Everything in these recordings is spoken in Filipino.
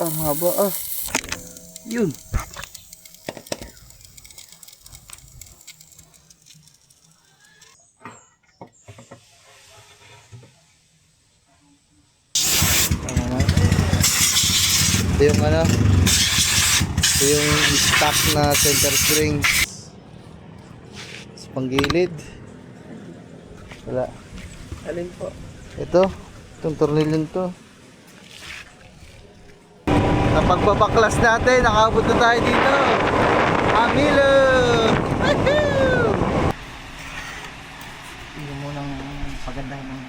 Ang haba ah. Yun. Ito yung ano, ito yung stock na center spring sa panggilid. Wala. Alin po? Ito, itong tornilyo to. Sa pagbabaklas natin, nakaabot na tayo dito. Amilo! Hindi mo nang pagandahin ng...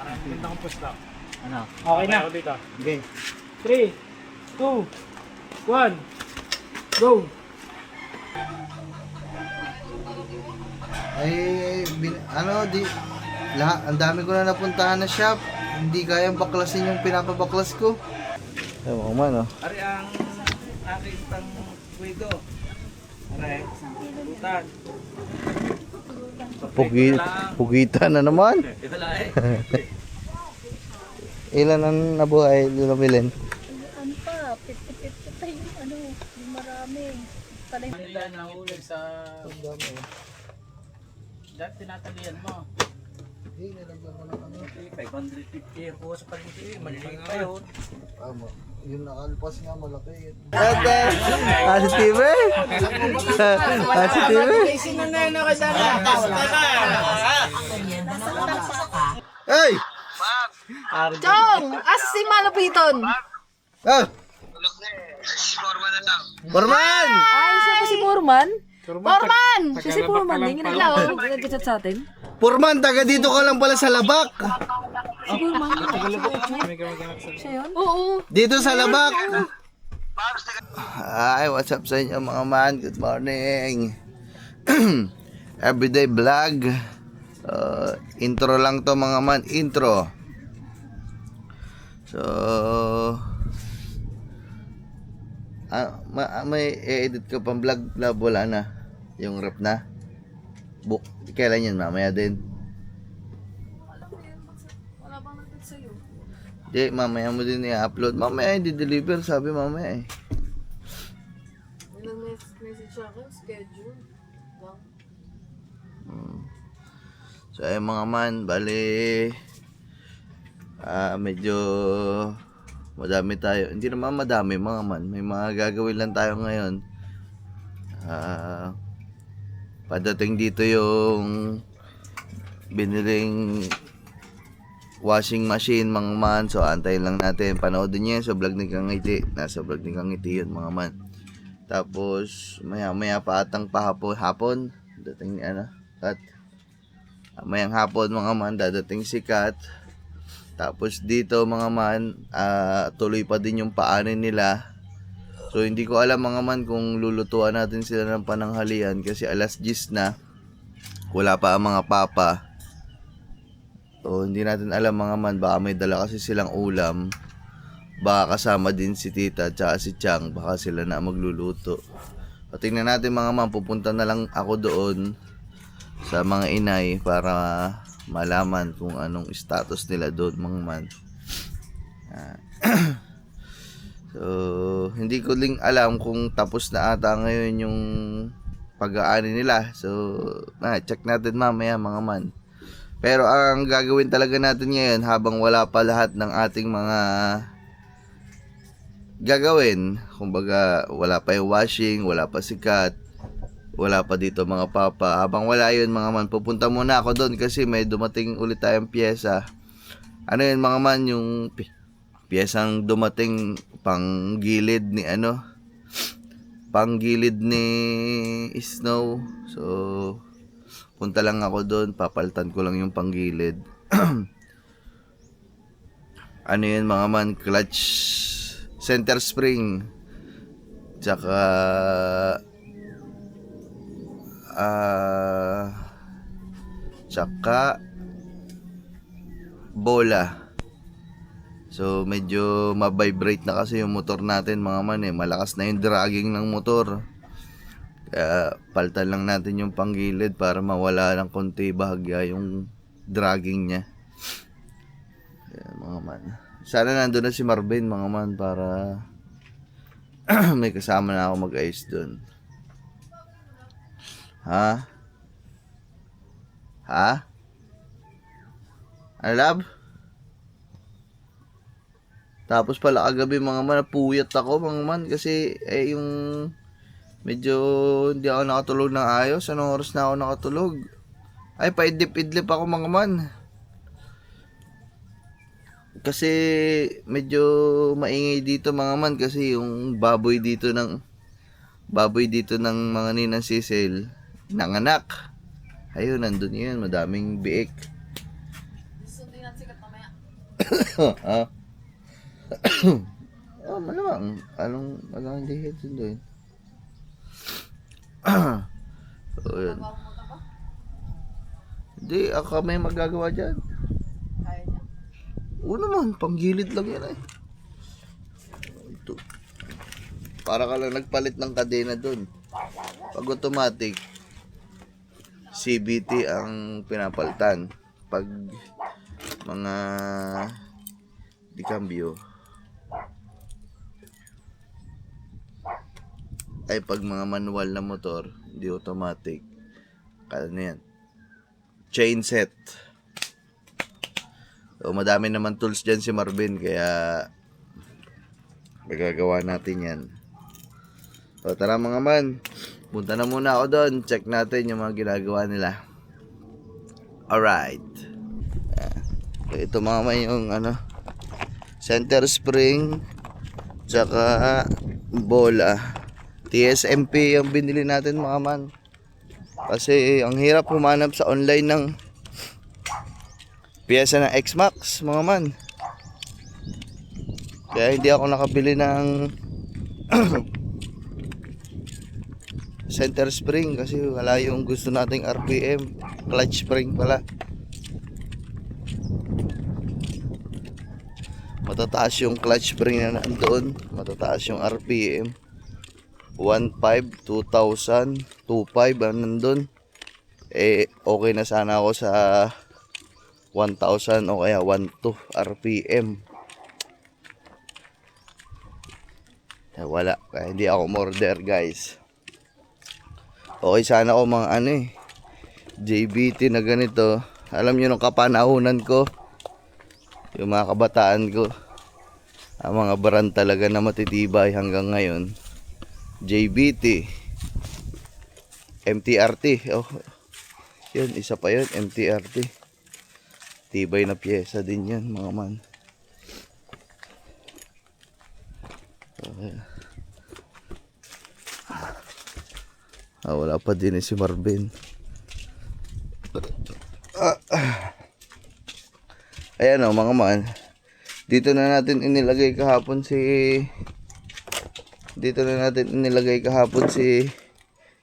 Ang ganda kong pusta. Ano? Okay na. Dito. Okay. 3, 2, 1, go! Lahat, ang dami ko na napuntahan na shop. Hindi kayang baklasin yung pinapabaklas ko. Ewan ko man, oh. Ari ang aking pang guido. Ari, putan. Pugitan na naman. Ito lang eh. Ilan ang nabuhay, Lulabilin? Ano pa, 50-50 pa yung ano, yung marami. Pala yung Manila nahulog sa... Dahil tinatalian mo. 550 ako sa paligid. Maliliit pa yun. Tama. Yung nakalpas nga malaki. Ate! Positive eh! Positive eh! Sino na yun nakasama? Hey! Chong! Asa si Malapiton? Ah! Forman! Ay, siya po si Foreman? Foreman! Siya si Foreman. Hindi nyo naglaw. Nag-chat sa atin. Forman, taga dito ka lang pala sa Labak. Si Foreman. Siya yun? Oo. Dito sa Labak. Hi, what's up sa inyo mga man? Good morning. Everyday vlog. Intro lang to mga man. Intro. So, may edit ka pang vlog, wala na. Yung rep na. Book. Kailan yun? Mamaya din. Wala bang nagtat sa'yo? Di, mamaya mo din i-upload. Mamaya i-deliver, sabi mamaya eh. Ilang message sa akin, schedule. So ay mga man, bali medyo madami tayo. Hindi naman madami mga man. May mga gagawin lang tayo ngayon. Padating dito yung biniling washing machine mga man. So antayin lang natin. Panoodin niyo yan sa vlog ni Kang Ngiti. Nasa vlog ni Kang Ngiti yun mga man. Tapos maya pa atang hapon. Dating ni Kat. Mayang hapon mga man, dadating si Kat. Tapos dito mga man, tuloy pa din yung paanin nila. So hindi ko alam mga man kung lulutuan natin sila ng pananghalian kasi alas 10 na. Wala pa ang mga papa. So hindi natin alam mga man, baka may dala kasi silang ulam. Baka kasama din si Tita at si Chang, baka sila na magluluto. So tingnan natin mga man, pupunta na lang ako doon sa mga inay para malaman kung anong status nila doon mga man. So hindi ko din alam kung tapos na ata ngayon yung pag-aani nila. So check natin mamaya mga man. Pero ang gagawin talaga natin ngayon habang wala pa lahat ng ating mga gagawin, kumbaga wala pa yung washing, wala pa si Kat, wala pa dito mga papa. Habang wala yun mga man, pupunta muna ako doon kasi may dumating ulit tayong pyesa. Ano yun mga man, yung pyesang dumating pang gilid ni panggilid ni Snow. So punta lang ako doon, papalitan ko lang yung panggilid. Ano yun mga man, clutch center spring, tsaka tsaka bola. So medyo ma-vibrate na kasi yung motor natin mga man eh. Malakas na yung dragging ng motor. Kaya palitan lang natin yung panggilid para mawala ng konti bahagya yung dragging niya. Kaya mga man, Sana nandun na si Marvin mga man para may kasama na ako mag-ayos dun. Ha? Ha? Ano lab? Tapos pala kagabi mga man, napuyat ako mga man kasi yung medyo hindi ako nakatulog ng ayos. Anong oras na ako nakatulog? Ay, paidlip-idlip ako mga man. Kasi medyo maingay dito mga man kasi yung baboy dito ng mga ninang Cecil nanganak. Ayun, nandun yun, madaming biik. Sundin natin sikat mamaya. Ha? Oh, malamang. Anong hindi hit doon? So, yun. Hindi, ako may magagawa dyan. Kaya niya. Oo naman, panggilid lang yan eh. Ito. Para ka lang nagpalit ng kadena doon. Pag automatic, CVT ang pinapalitan. Pag mga di cambio, ay pag mga manual na motor, hindi automatic. Kaya na yan. Chain set. So, madami naman tools dyan si Marvin, kaya magagawa natin yan. So, tara mga man, punta na muna ako doon. Check natin yung mga ginagawa nila. Alright. So, ito mga man yung center spring, tsaka bola. TSMP yung binili natin mga man. Kasi ang hirap humanap sa online ng piyesa ng X-Max mga man. Kaya hindi ako nakabili ng center spring kasi wala yung gusto nating RPM. Clutch spring pala. Matataas yung clutch spring na nandoon. Matataas yung RPM. 1.5, 2,000, 2.5 ang nandun. Okay na sana ako sa 1,000 o kaya 1.2 RPM. Wala, kaya hindi ako order guys. Okay sana ako mga JBT na ganito. Alam nyo nung kapanahunan ko, yung mga kabataan ko, ang mga brand talaga na matitibay hanggang ngayon. JBT, MTRT, oh, yun, isa pa yun, MTRT. Tibay na pyesa din yan mga man. Okay. Wala pa din si Marvin. Ayan o mga man, dito na natin inilagay kahapon si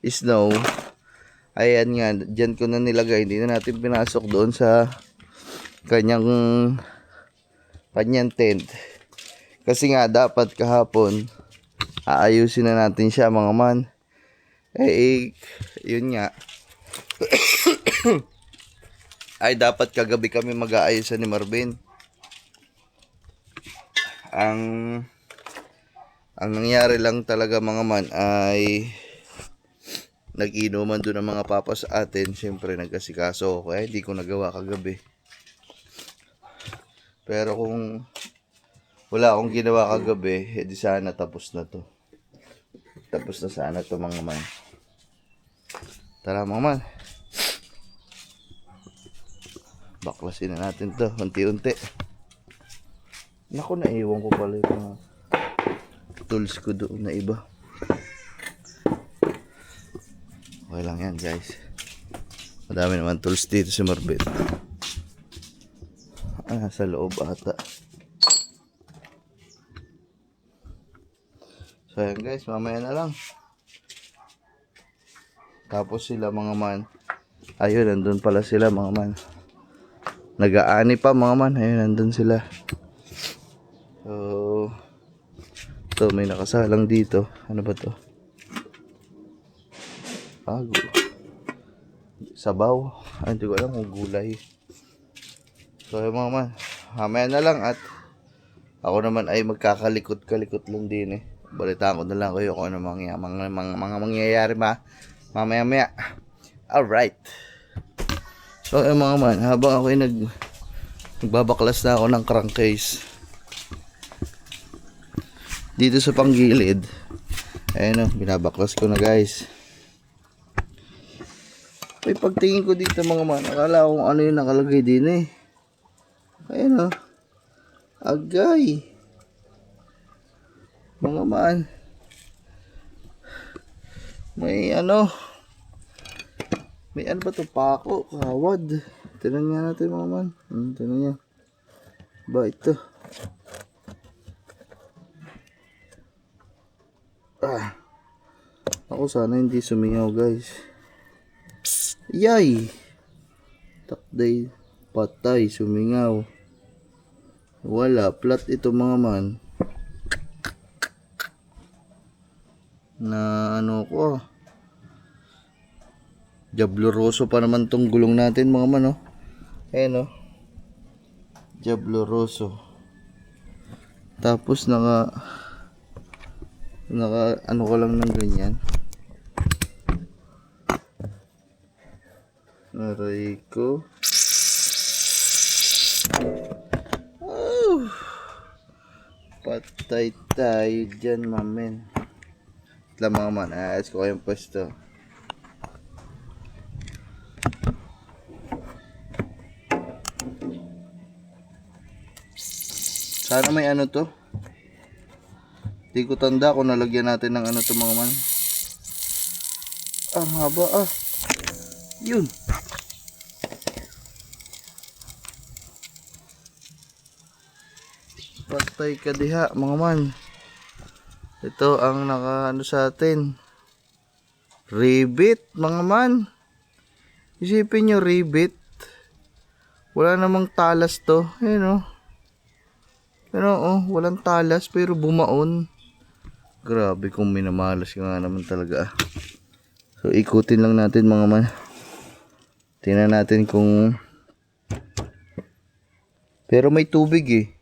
Snow. Ayan nga, dyan ko na nilagay. Hindi na natin pinasok doon sa kanyang tent. Kasi nga dapat kahapon aayusin na natin siya mga man. Yun nga. Ay dapat kagabi kami mag-aayusan ni Marvin. Ang nangyari lang talaga mga man ay nag-inuman doon ang mga papa sa atin. Siyempre nagkasikaso ako, kaya hindi ko nagawa kagabi. Pero kung wala akong ginawa kagabi, edi sana tapos na to. Tapos na sana to mga man. Tara mga man. Baklasin na natin to unti-unti. Naku, naiwan ko pala yung mga tools ko doon na iba. Okay lang yan guys. Madami naman tools dito si Marvin. Sa loob ata. So yan guys, mamaya na lang. Tapos sila mga man. Ayun, nandun pala sila mga man. Nag-aani pa mga man. Ayun, nandun sila. So ito, may nakasalang dito. Ano ba to? Sabaw. Hindi ko alam kung gulay. So yung mga man, mamaya na lang at Ako naman ay magkakalikot-kalikot lang din eh. Balitaan ko na lang kayo kung ano mga mangyayari mamaya-maya. Alright. So mga man, habang ako ay nagbabaklas na ako ng crankcase dito sa panggilid, ayun o, binabaklas ko na guys. May pagtingin ko dito mga man, akala ko ano yung nakalagay din eh. Ayun o, agay mga man, may ano ba to, pako, kawad. Tignan nga natin mga man. Tignan nga ba ito. Ako sana hindi sumingaw guys. Yay, takday, patay, sumingaw. Wala, flat ito mga man. Na ano ko, Jabloroso pa naman tong gulong natin mga man, oh. Ayan, oh. Jabloroso. Tapos naka ano ko lang ng ganyan. Aray ko. Oh. Patay tayo dyan, mamen. Ito lang mga man, ayos ko kayong pwesto. Sana may ano to. Di ko tanda kung nalagyan natin ng ano to mga man. Ang haba ah. Yun. Patay ka diha mga man. Ito ang naka ano sa atin. Ribbit mga man. Isipin nyo ribbit. Wala namang talas to. Ayun oh. Pero walang talas pero bumaon. Grabe kung minamalas ka nga naman talaga. So ikutin lang natin mga man. Tingnan natin kung pero may tubig eh.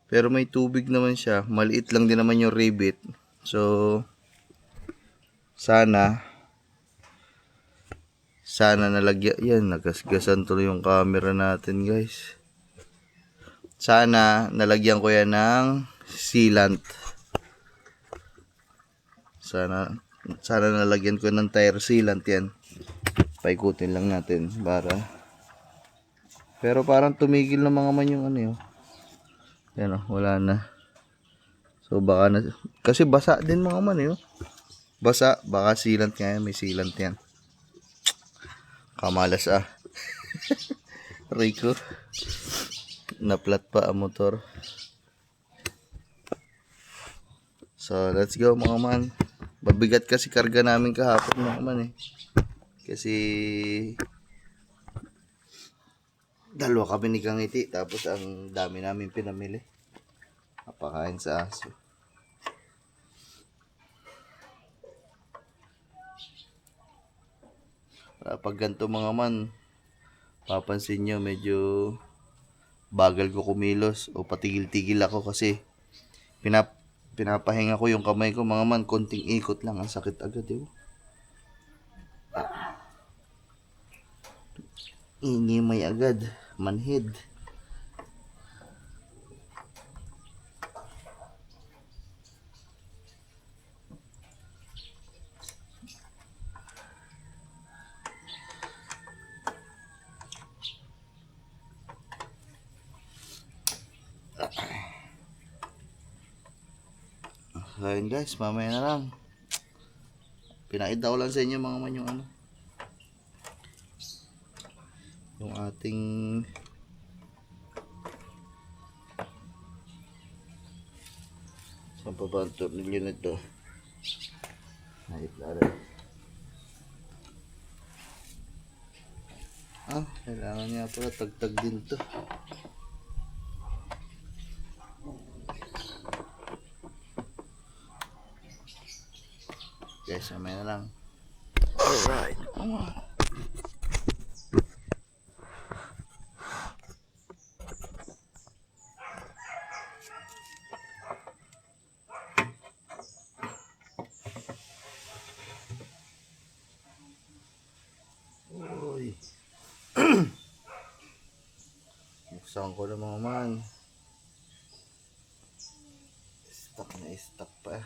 Pero may tubig naman siya. Maliit lang din naman yung ribbit. So sana nalagyan. Yan, nagasgasan tuloy yung camera natin guys. Sana nalagyan ko yan ng sealant. Sana nalagyan ko ng tire sealant yan. Paikutin lang natin para. Pero parang tumigil na mga man yung ano yun. Yan o, wala na. So baka na. Kasi basa din mga man yun. Basa, baka sealant nga yan. May sealant yan. Kamalas ah. Rico. Na-flat pa ang motor. So let's go mga man. Mabigat kasi karga namin kahapon mga man eh. Kasi dalawa kami ni Kangiti. Tapos ang dami namin pinamili. Napakain sa aso. Pag ganito mga man, papansin nyo medyo bagal ko kumilos o patigil-tigil ako kasi pinapahinga ko yung kamay ko mga man, konting ikot lang ang sakit agad eh. Inimay agad, manhid. So yun guys, mamaya na lang. Pinaida ko lang sa inyo mga man yung ano, yung ating saan pa ba ang tornilyo nito? Ay, klaro. Kailangan niya pala tagtag din to. Guys, mamaya na lang. Alright. Bubuksan ko na mga man. Stock na stock pa.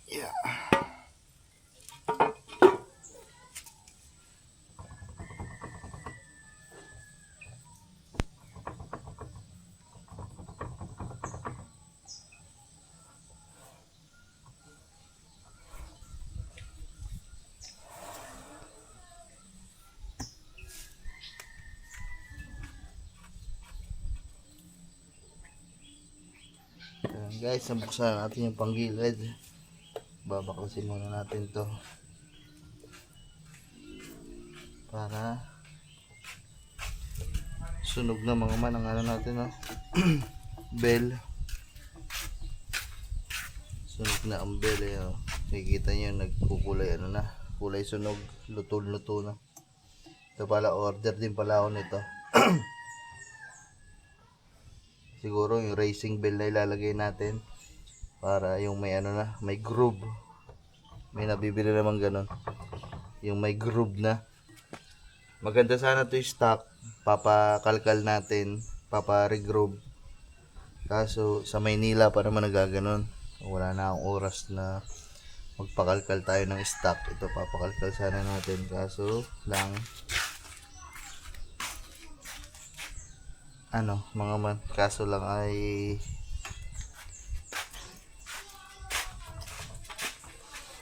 Yeah. Ayan guys, nabuksan natin yung panggilid. Babaklasin muna natin to para sunog na mga man ang ano natin, no? Bell. Sunog na ang bell, eh, oh. Nakikita nyo nagkukulay ano na, kulay sunog, luto-luto na. Ito pala, order din pala ako nito. Siguro yung racing bell na ilalagay natin para yung may ano na, may groove. May nabibili naman ganun. Yung may groove na. Maganda sana to yung stock. Papakalkal natin, papa-regroove. Kaso sa Maynila pa naman nagaganon. Wala na akong oras na magpakalkal tayo ng stock. Ito papakalkal sana natin. Kaso lang ano, mga man, kaso lang ay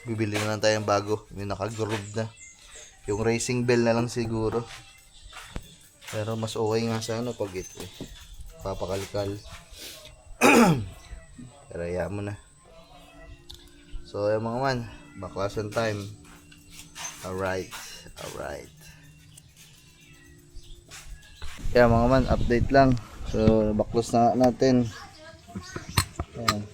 bibili na lang tayong bago, yung naka-groove na. Yung racing bell na lang siguro. Pero mas okay nga sa ano pag ito, papakalkal. Pero hayaan mo na. So yung mga man, baklasan time. Alright. Kaya mga man, update lang. So, baklos na natin. Ayan.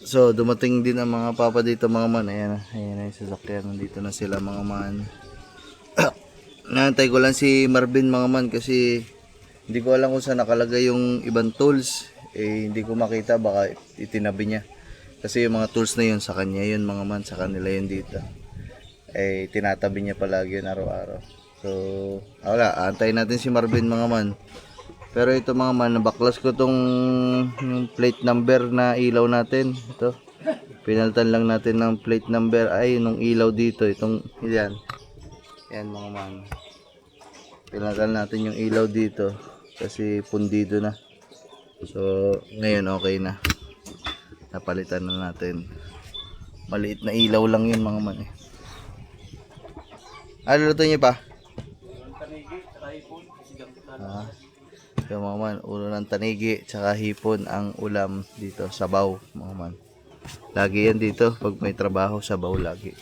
So, dumating din ang mga papa dito mga man. Ayan na yung sasakyan. Nandito na sila mga man. Naantay ko lang si Marvin mga man kasi hindi ko alam kung saan nakalagay yung ibang tools. Eh, hindi ko makita. Baka itinabi niya. Kasi yung mga tools na yun sa kanya yun mga man, sa kanila yun dito. Eh tinatabi niya palagi yun araw-araw. So wala, antayin natin si Marvin mga man. Pero ito mga man, nabaklas ko tong yung plate number na ilaw natin. Ito, pinalitan lang natin ng plate number ay nung ilaw dito. Itong yan mga man, pinalitan natin yung ilaw dito kasi pundido na. So ngayon okay na, napalitan na natin. Maliit na ilaw lang yun mga man, eh. Ano luto nyo pa? Yung mga man, ulo ng tanigi tsaka hipon ang ulam dito, sabaw mga man. Lagi yan dito pag may trabaho, sabaw lagi.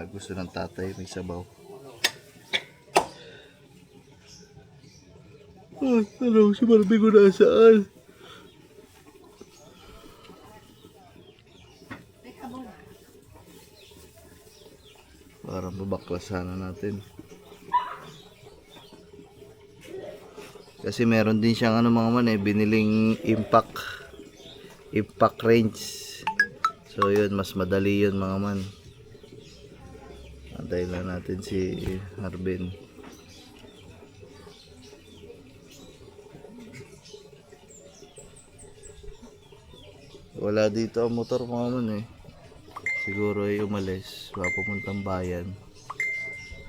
Gusto ng tatay may sabaw. Ano si Marvin ko nasaan? Parang babaklas sana natin. Kasi meron din siyang ano mga man, biniling impact range. So yun, mas madali yun mga man. Antayin lang natin si Harbin. Wala dito ang motor mga man, eh. Siguro ay umalis, papuntang bayan.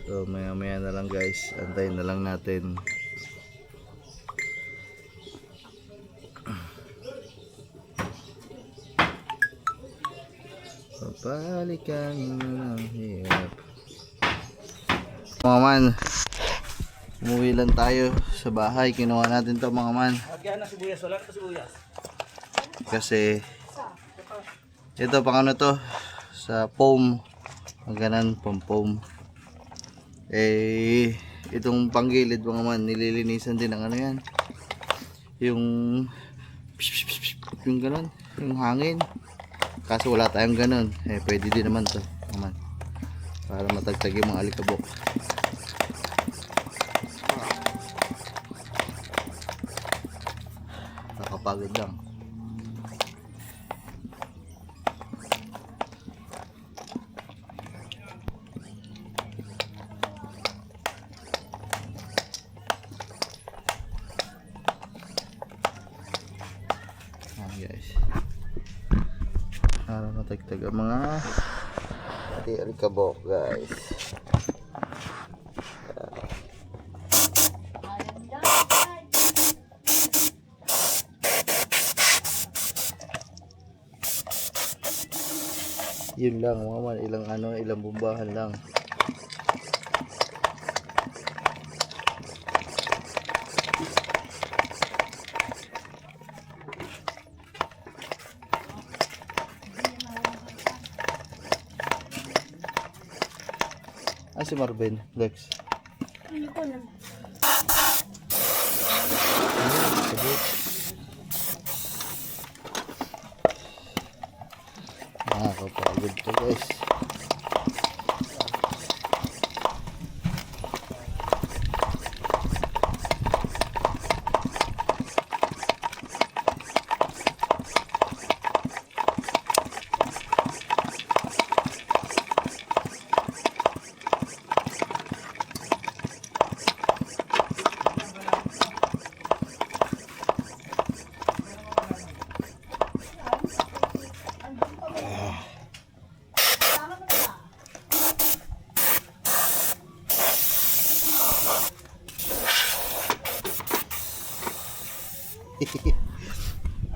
So maya maya na lang guys, antayin na lang natin. Papalikan na ng hirap. Mga man, umuwi lang tayo sa bahay. Kinuha natin to mga man. Lagyan na sibuyas, wala na sibuyas. Kasi ito pang ano to, sa foam, maganan pang foam. Eh itong panggilid mga man, nililinisan din ng ano yan, yung ganon, yung hangin. Kaso wala tayong ganon, eh pwede din naman to mga man, para matagtag yung mga alikabok. Nakapagod lang. dadagdag ang mga alikabok guys. Yun lang mga man, ilang bumbahan lang. Si Marvin, Lex. Hindi ko alam. Nakakapagod to guys.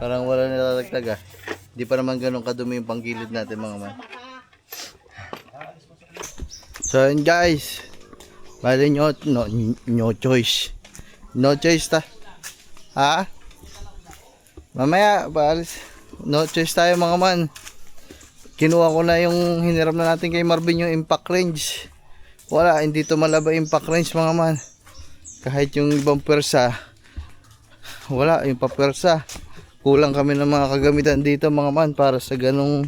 Parang wala nilalagtag ah. Hindi pa naman ganun kadumi yung panggilid natin mga man. So yun guys. Bali no choice. No choice ta. Ha? Mamaya balis. No choice tayo mga man. Kinuha ko na yung hiniram na natin kay Marvin yung impact range. Wala, hindi to malaba impact range mga man. Kahit yung ibang pwersa. Wala, yung papwersa. Kulang kami ng mga kagamitan dito mga man para sa ganong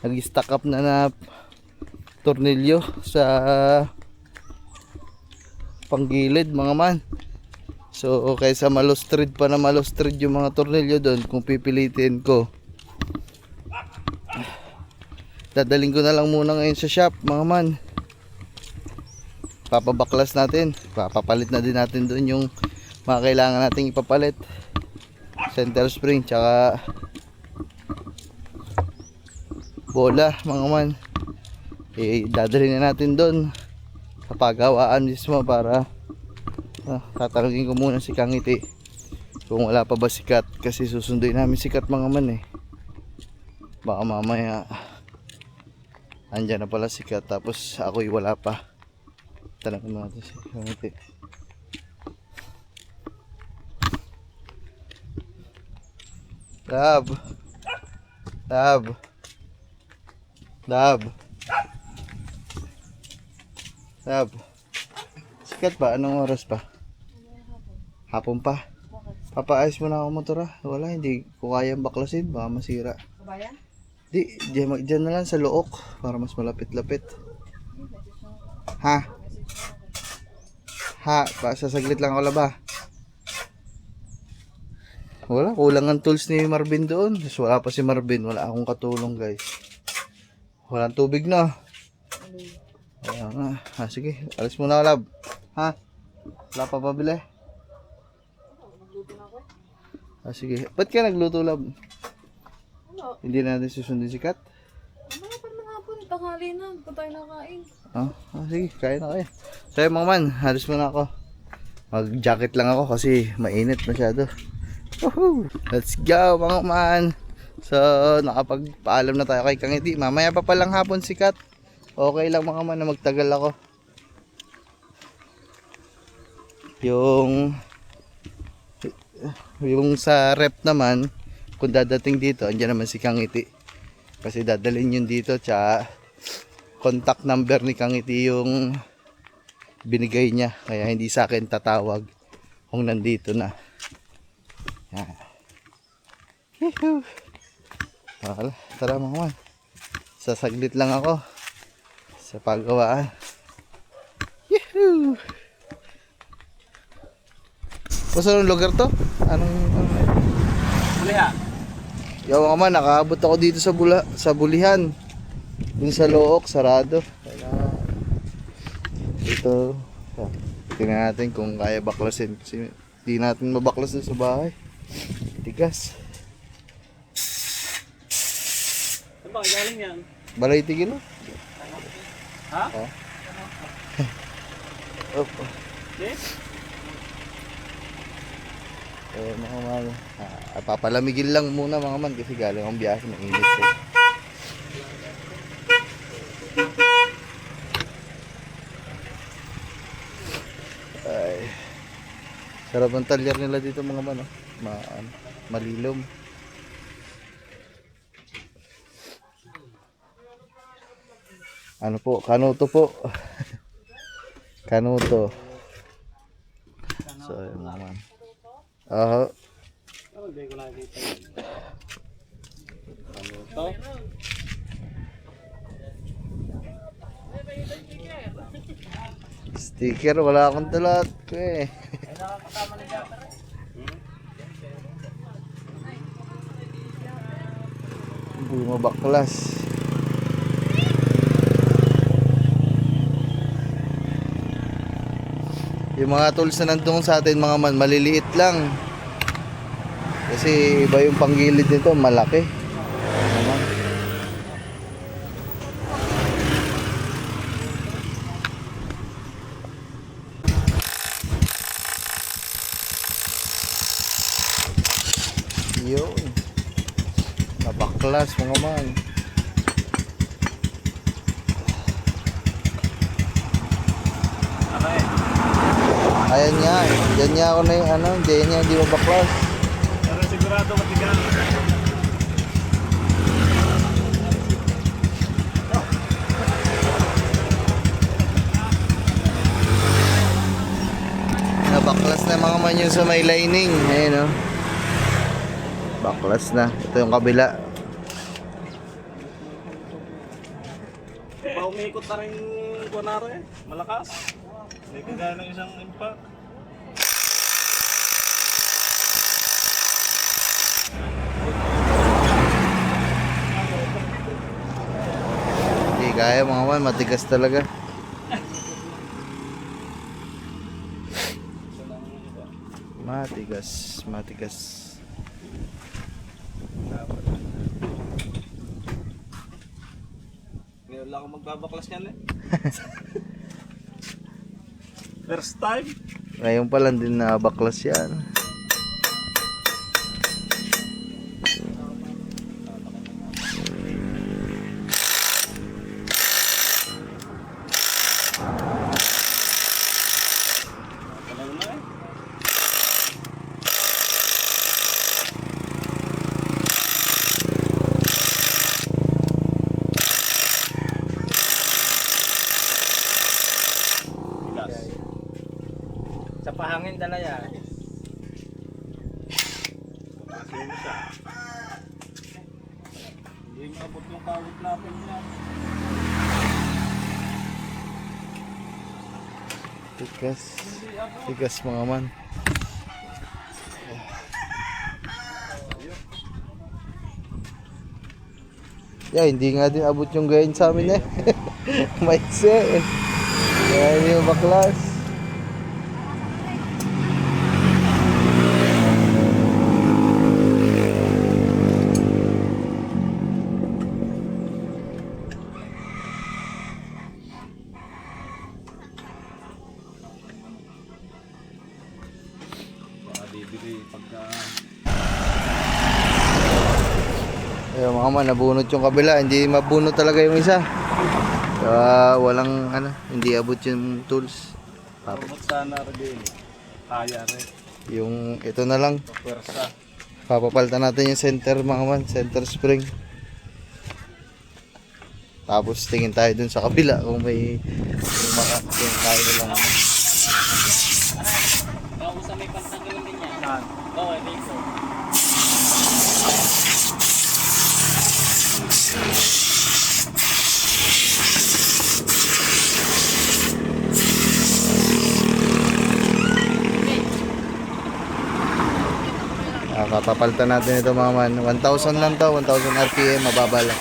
nag-stack up na tornilyo sa panggilid mga man. So kaysa malustrid pa na malustrid yung mga tornilyo doon, kung pipilitin ko, dadaling ko na lang muna ngayon sa shop mga man. Papabaklas natin, papapalit na din natin doon yung mga kailangan nating ipapalit. Center spring tsaka bola mga man. Dadalhin na natin doon sa pagawaan mismo para tatanungin ko muna si Kangiti kung wala pa ba sikat, kasi susunduin namin sikat mga man eh. Baka mamaya andyan na pala sikat tapos ako'y wala pa. Tanungin natin si Kangiti. Dab. Dab. Dab. Dab. Sikat ba? Anong oras pa? Hapon pa? Papaayos mo na ako motor ah. Wala, hindi ko kayang baklasin. Baka masira. Kabayan? Di, dyan na lang sa look para mas malapit-lapit. Ha? Ha? Sasaglit lang ako laba. Wala, kulang ang tools ni Marvin doon. Tapos wala pa si Marvin, wala akong katulong guys. Walang tubig na. Kaya nga. Sige, alis muna lab. Ha? Wala pa pabili? Sige. Ba't ka nagluto lab? Ano? Hindi na natin susundin si Kat? Ano pa naman hapon? Tanghali na. Hindi pa tayo nakain. Sige, kaya na kayo. So yun mga man, alis muna ako. Mag-jacket lang ako kasi mainit masyado. Woohoo! Let's go mga man. So nakapagpaalam na tayo kay Kangiti. Mamaya pa palang hapon sikat. Okay lang mga man na magtagal ako. Yung sa rep naman, kung dadating dito, andyan naman si Kangiti. Kasi dadalhin yun dito, tsaka contact number ni Kangiti yung binigay niya. Kaya hindi sa akin tatawag kung nandito na. Yan. Tara mga man. Sasaglit lang ako sa paggawaan. Yehoo! Saan lugar to? Anong Buliha. Yo mga man, nakaabot ako dito sa Bulihan. Dun sa Look, sarado. Ito. Tingnan natin kung kaya baklasin kasi hindi natin mabaklasin sa bahay. Tigas. Saan ba ba? Galing yan. Balay tigil. Ha? Oh. Opo. Okay? Mga man. Papalamigin lang muna mga man kasi galing ang biyahe ng init. Eh. Ay. Sarap ang talyar nila dito mga man. Oh. Malilom. Ano po? Kanuto po. Kanuto. So, yun naman. Ano, hindi ko nakikita yun. Ano to? Sticker, wala akong talat ko eh. Hindi mo baklas. Yung mga tools na nandun sa atin mga man, maliliit lang. Kasi iba yung panggilid nito, malaki. Naman. Yun. Nabaklas mga man. Ano eh? Ayan nga, dyan niya ako na yung ano, dyan niya hindi mabaklas. Pero sigurado matigas. Nabaklas na mga man yung sa may lining. Ayan o. Baklas na. Ito yung kabila. Pa umiikot na rin kunwari eh. Malakas. Hindi kagaya ng isang impact. Hindi kaya mga man, matigas talaga. Matigas, matigas. Ngayon lang ako magbabaklas yan eh. First time. Ngayon pa lang din nabaklas yan. Ganun na eh. Bigas. Sa pahangin dala yan. Sino siya? Hindi maabot yung kawit natin yan. Tigas. Tigas mga man. Yeah, hindi nga din abot yung gayon sa amin eh. Maitse eh. Kaya hindi yung baklas. Baka bibili pagka... Ayun mga man, nabunot yung kabila. Hindi mabunot talaga yung isa. Walang ano, hindi abot yung tools. Robot sana rin. Kaya rin. Yung ito na lang. Pwersa. Papapalitan natin yung center mga man, center spring. Tapos tingin tayo dun sa kabila kung may yung tayo lang. Ako sa may pantanggalan din yan. Yan. Oo, dito. Papapalitan natin ito mga man. 1,000 lang to, 1,000 RPM, mababa lang.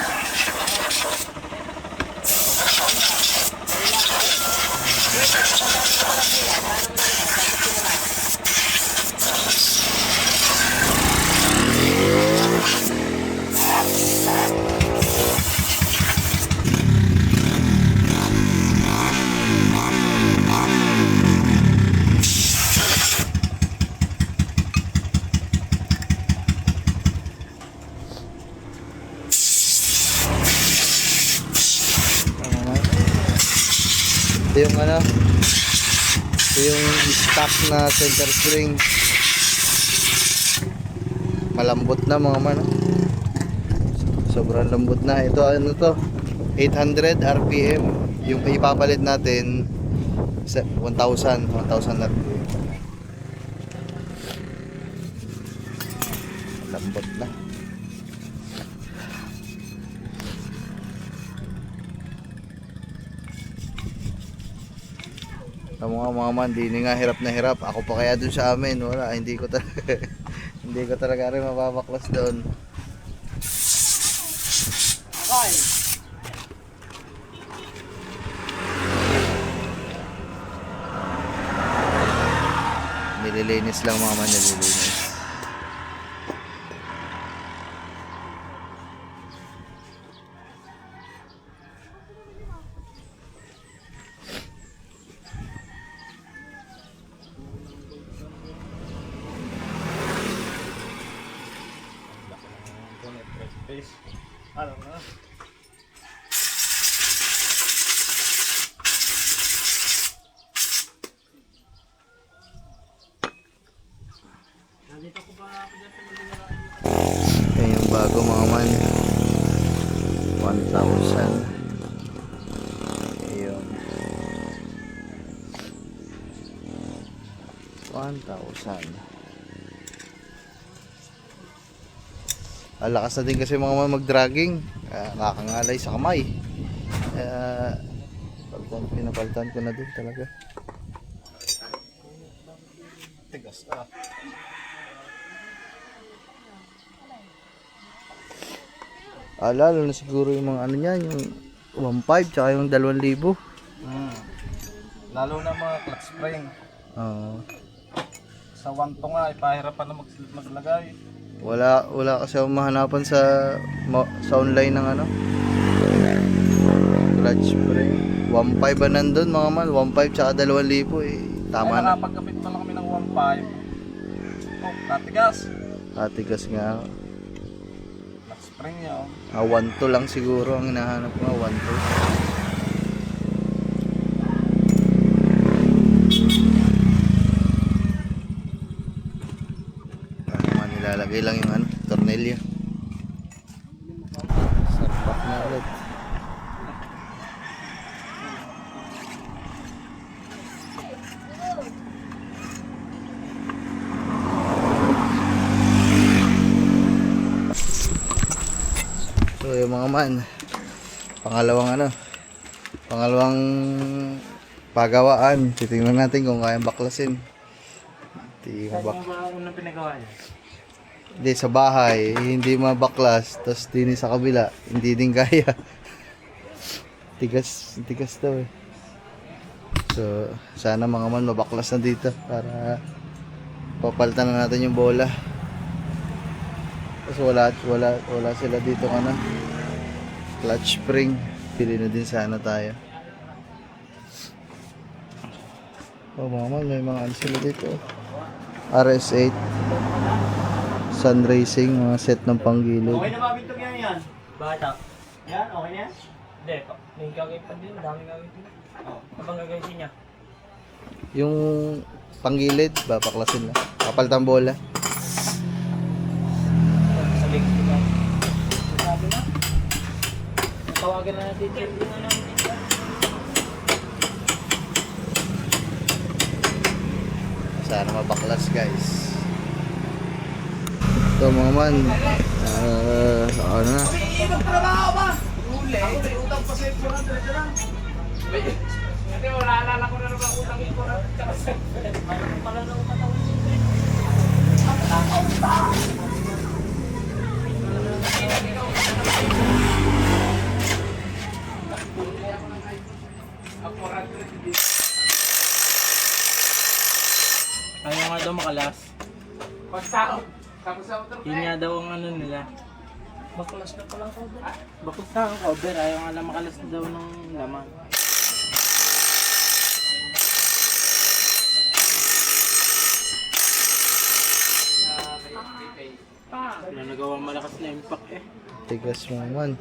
Ito yung ano, ito yung stock na center spring. Malambot na mga man. Sobrang lambot na. Ito ano to, 800 RPM. Yung ipapalit natin sa 1,000 RPM. Lambot na. Tama nga mga man, di nga hirap na hirap. Ako pa kaya dun sa amin, wala, hindi ko talaga hindi ko talaga rin mababaklas doon. Okay. Nililinis lang mga man, nililinis. Space. Ano na? Yan yung bago mga man. 1,000. Ayun. 1,000. Lakas na din kasi mga man mag-dragging. Nakakangalay sa kamay. Pinapalitan ko na din talaga. Tigas ah. Lalo na siguro yung mga ano niyan, yung 1,500 tsaka yung 2,000. Lalo na mga clutch spring. Oo. Sa 1 to nga, ipahirapan na maglagay. Wala kasi akong mahanapan sa online ng ano, clutch spring. 1,500 ba nandun mga man? 1,500 tsaka 2,000 eh. Tama na. Nakapagkapit pa lang kami ng 1.5. Oh, katigas. Atigas nga. Clutch spring niya oh. 1,2 lang siguro ang hinahanap ko. 1,2. Ano man, nilalagay lang yung ano, tornilyo. Sarpak na ulit. So yung mga man, pangalawang pagawaan. Titingnan natin kung kayang baklasin. Hindi Ano ba unang pinagawa niya? Hindi sa bahay, hindi mabaklas. Tapos din sa kabila, hindi din kaya. Tigas daw eh. So sana mga man mabaklas na dito para papalitan na natin yung bola. Kasi wala sila dito ano, clutch spring. Pili na din sana tayo. Oh mga man, may mga ano sila dito. RS8 Sun Racing, mga set ng panggilid. Okay na ba bintog yan? Bata. Yan, okay na yan? Hindi pa. May gagawin pa din. Dami gagawin din. Oo. Abang gagawin niya. Yung panggilid, babaklasin na. Papalitan bola. Sa legs ko na. Sabi na. Tawagan na natin dyan. Hindi na natin dyan. Sana mabaklas guys. Ito mga man, ano na. Ayaw nga daw makalas. Yun nga daw ang ano nila. Baklas na pala cover. Baklas na ang cover. Ayaw nga lang makalas daw ng laman. Wala nagawa malakas na impact eh. Tigas mga man.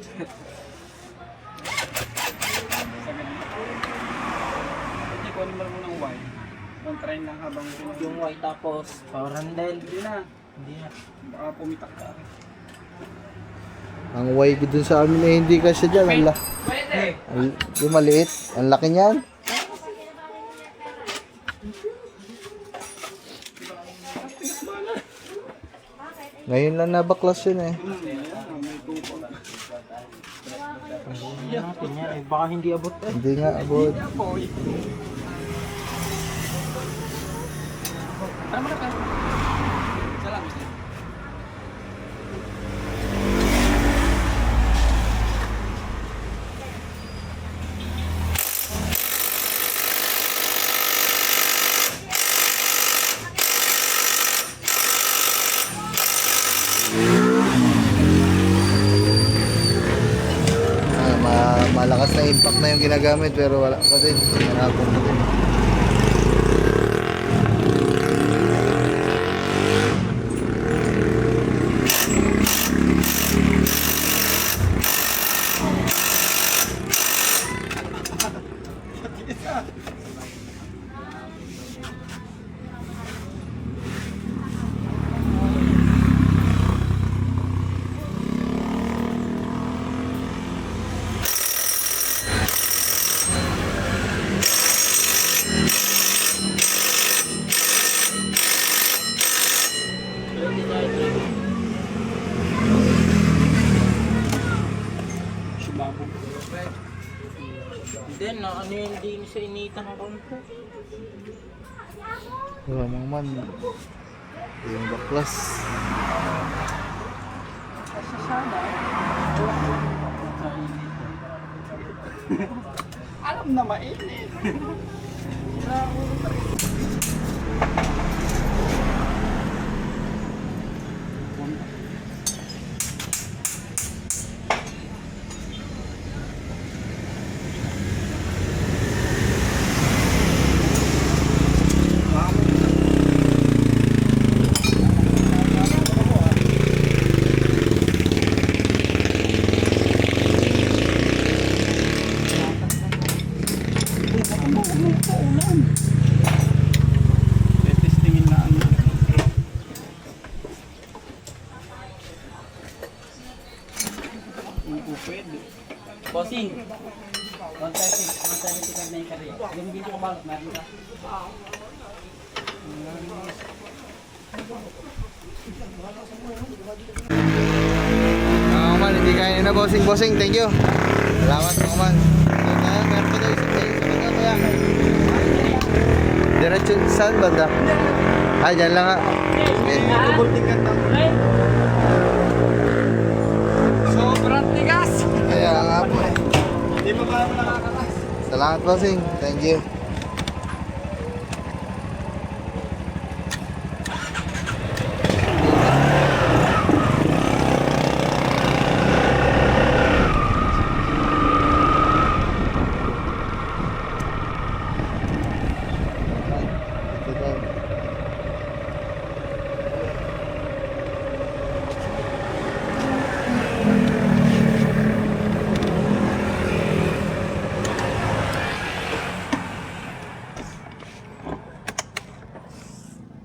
train lang habang Yung white tapos power handle. Hindi na. Hindi na. Baka pumitak ka. Ang wide dun sa amin eh, hindi kasi dyan. Yung maliit. Ang laki niyan. Ngayon lang nabaklas yun eh. Natin yan. Baka hindi abot eh. Hindi nga abot. Malakas na impact na yung ginagamit pero wala pa din. Manapon pa din. Then, ano yung hindi sa initan ng konti? Wala mga man. Yung baklas. Alam na mainit. Testingin na ano. Hindi pwede. Bossing! 170 ka na yung kari. Yung dito ko balot, meron ka. Mga man, hindi kaya na bossing. Bossing, thank you. Salamat mga man. Meron pa daw isang tayo. Sabi nga kaya. Diretso saan banda? Ah, dyan lang nga. Okay. Bultikan na. Sobrang tigas. Kaya nga po. Hindi mo ba nakakatas? Salamat bossing. Thank you.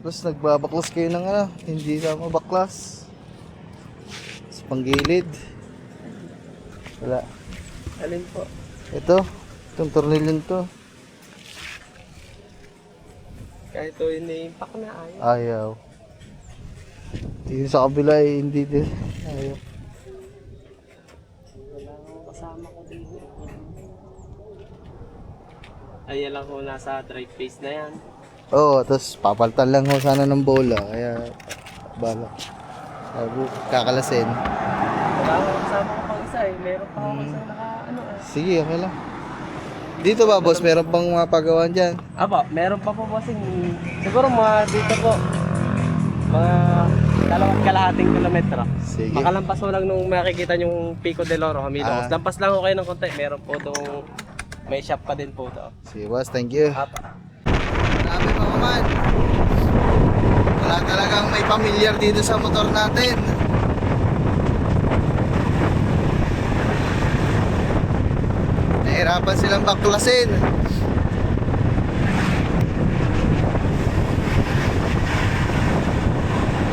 Plus nagbabaklas kayo ng ano, hindi na mabaklas. Sa panggilid. Wala. Alin po? Ito, itong tornilyon to. Kahit ito ini-impact na ayaw. Ayaw. Yung sa kabila ay hindi din. Ayaw. Wala akong kasama ko dito. Ayan lang ko nasa drive face na yan. Oo, tapos papalitan lang ho sana ng bola. Kaya, bala. Kakalasin. Wala akong kasama ko pang isa eh. Meron pa ako isa naka ano eh. Sige, okay lang. Dito ba, boss? Meron pang mga pagawaan dyan? Aba, meron pa po bossing. Siguro mga dito po. Mga kalahating kilometro. Sige. Makalampas mo lang nung makikita yung Pico de Loro, Hamilton. Ah. Lampas lang ako kayo ng konti. Meron po doon. May shop pa din po to. Sige, boss. Thank you. Apa. Marami mga man. Wala talagang may pamilyar dito sa motor natin. Nahirapan silang baklasin.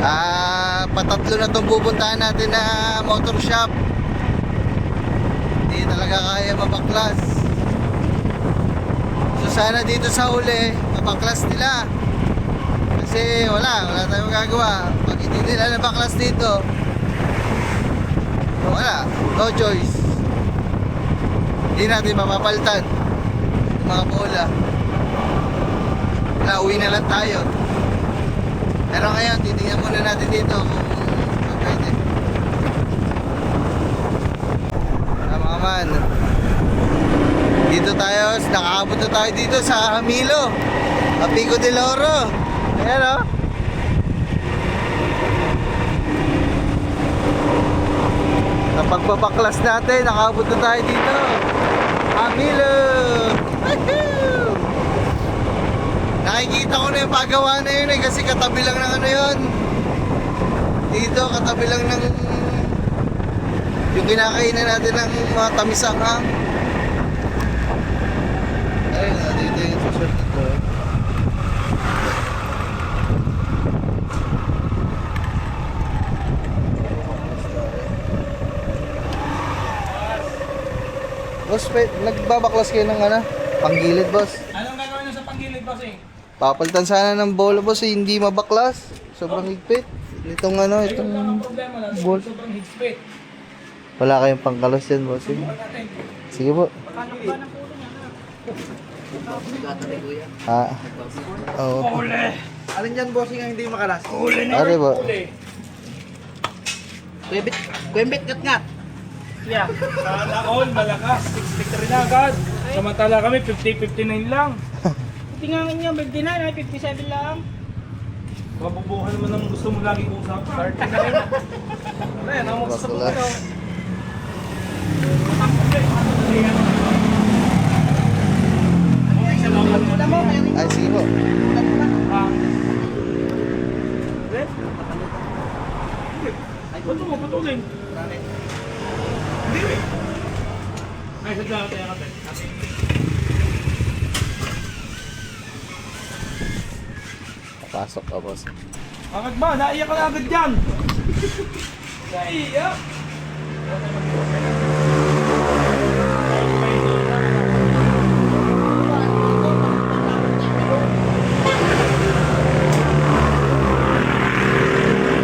Patatlo na itong pupuntahan natin na motor shop. Hindi talaga kaya mabaklas. So sana dito sa huli mabaklas nila. Kasi wala tayong magagawa. Pag hindi nila nabaklas dito, wala, no choice. Hindi natin mapapalitan yung mga bola. Wala, uwi na lang tayo. Pero ngayon, titingnan muna natin dito kung pwede. Mga man, dito tayo, nakaabot na tayo dito sa Hamilo, Pico del Oro. Ayan o. Sa pagbabaklas natin, nakaabot na tayo dito. Hamilo! Woohoo! Nakikita ko na yung paggawa na yun eh, kasi katabi lang ng ano yun. Dito, katabi lang ng yung kinakainan natin ng mga tamisanghang. Ayun, dito yung susunod dito. Boss, nagbabaklas kayo ng ano? Panggilid, boss. Anong gagawin nyo sa panggilid, bossing? Papalitan sana ng bola, boss, eh, hindi mabaklas. Sobrang higpit. Itong ano, Ayun lang itong ang problema natin, ball. sobrang higpit. Wala kayong pangkalas yan, boss. eh. Natin. Sige po. Paano ba ng ulo niya? Oo. Uli! Alin dyan, bossing, ang hindi makalas? Uli na! Are ba? Uli! Kwembit ngat-ngat. Yeah. Sana all, malakas. 63 na agad. Samantala kami, 50-59 lang. Hindi nga nga, 59 ay 57 lang. Mabubuhan naman ang gusto mo lagi usapan. 30 na rin. Ayan, ang magsasabukan Baklas. daw. Ay, sige po. Ay, ba't mo patulin? Hindi eh. Ay, sadya ka tayo ka. Pasok ka, boss. Agad ba? Naiyak ka na agad dyan! Naiyak!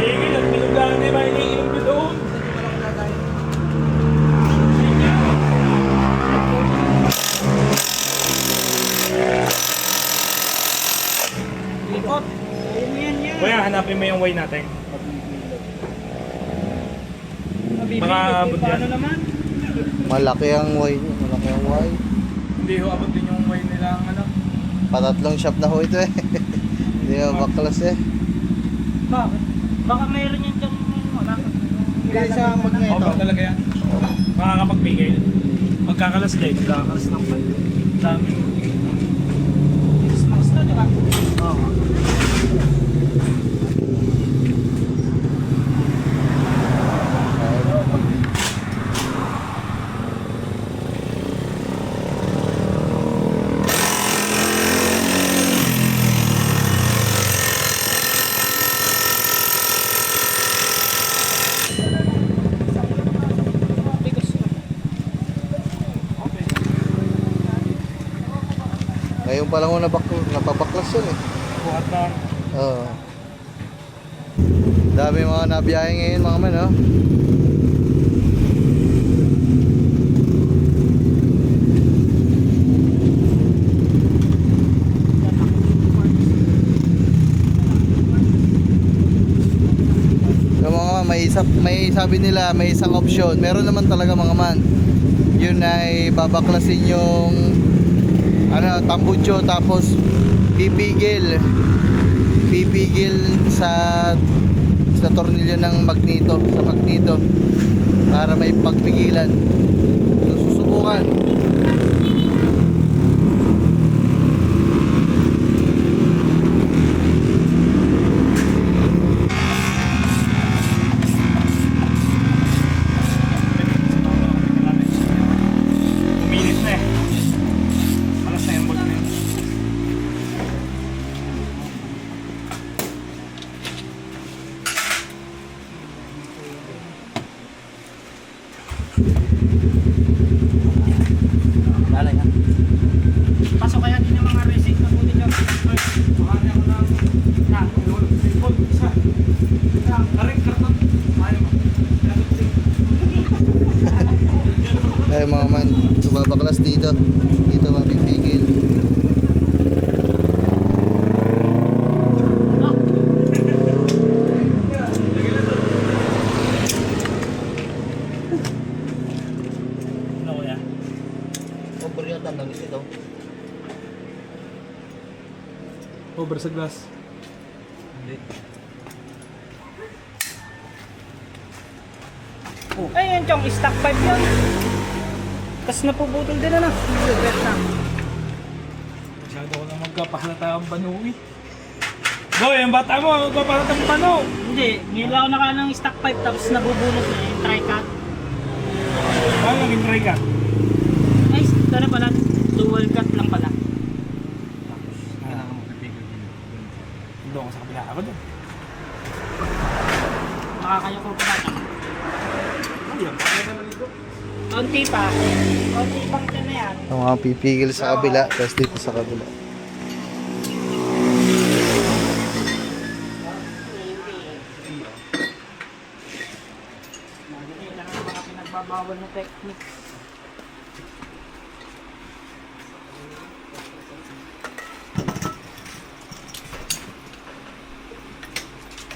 Hingin at pinugahan di ba iniinom ko doon? Likot! Kuya, hanapin mo yung way natin. Baka abot yan. Naman? Malaki ang way niya. Malaki ang way. Hindi ho abot din yung way nila ang ano. Patatlong shop na ho ito eh. Hindi mabaklas eh. Bakit? Baka mayroon yan dyan wala. Hindi sa magneto. Oo, ba talaga yan? Makakapagbigay. Magkakalas din. Magkakalas ng pan. Dami. Smash na, di ba? Oo. Ngayon pa lang ako napabaklas yun eh. Buhat na. Oo. Dami mga nabiyahe ngayon mga man, oh. So mga man, may sabi nila may isang option. Meron naman talaga mga man. Yun ay babaklasin yung ano, tambucho, tapos pipigil sa tornilyo ng magneto, sa magneto para may pagpigilan. So, susubukan. Uminit na eh. Malas na yung bolt na yun. Babaklas dito. Dito mapipigil. Ano kuya? Over yata ang langis ito. Over sa glass. Oh. Ay, yan chong, stock 5 yun. Tapos napuputol din na. Regret na. Masyado ko na magkapahalata ang banuwi. Boy, yung bata mo, magpapahalata ang banu. Hindi, nila ako naka ng stock pipe tapos nabubunot na yung tri-cut. Paano naging try ka? Ay, ito na pala, dual cut lang pala. Doon ako sa kabila. Ako doon. Makakayo ko pa natin. Ayun, kaya naman ito. Konti pa. Konti pang ito na yan. Ang mga pipigil sa kabila, tapos dito sa kabila. Hindi lang ang mga pinagbabawal na technique.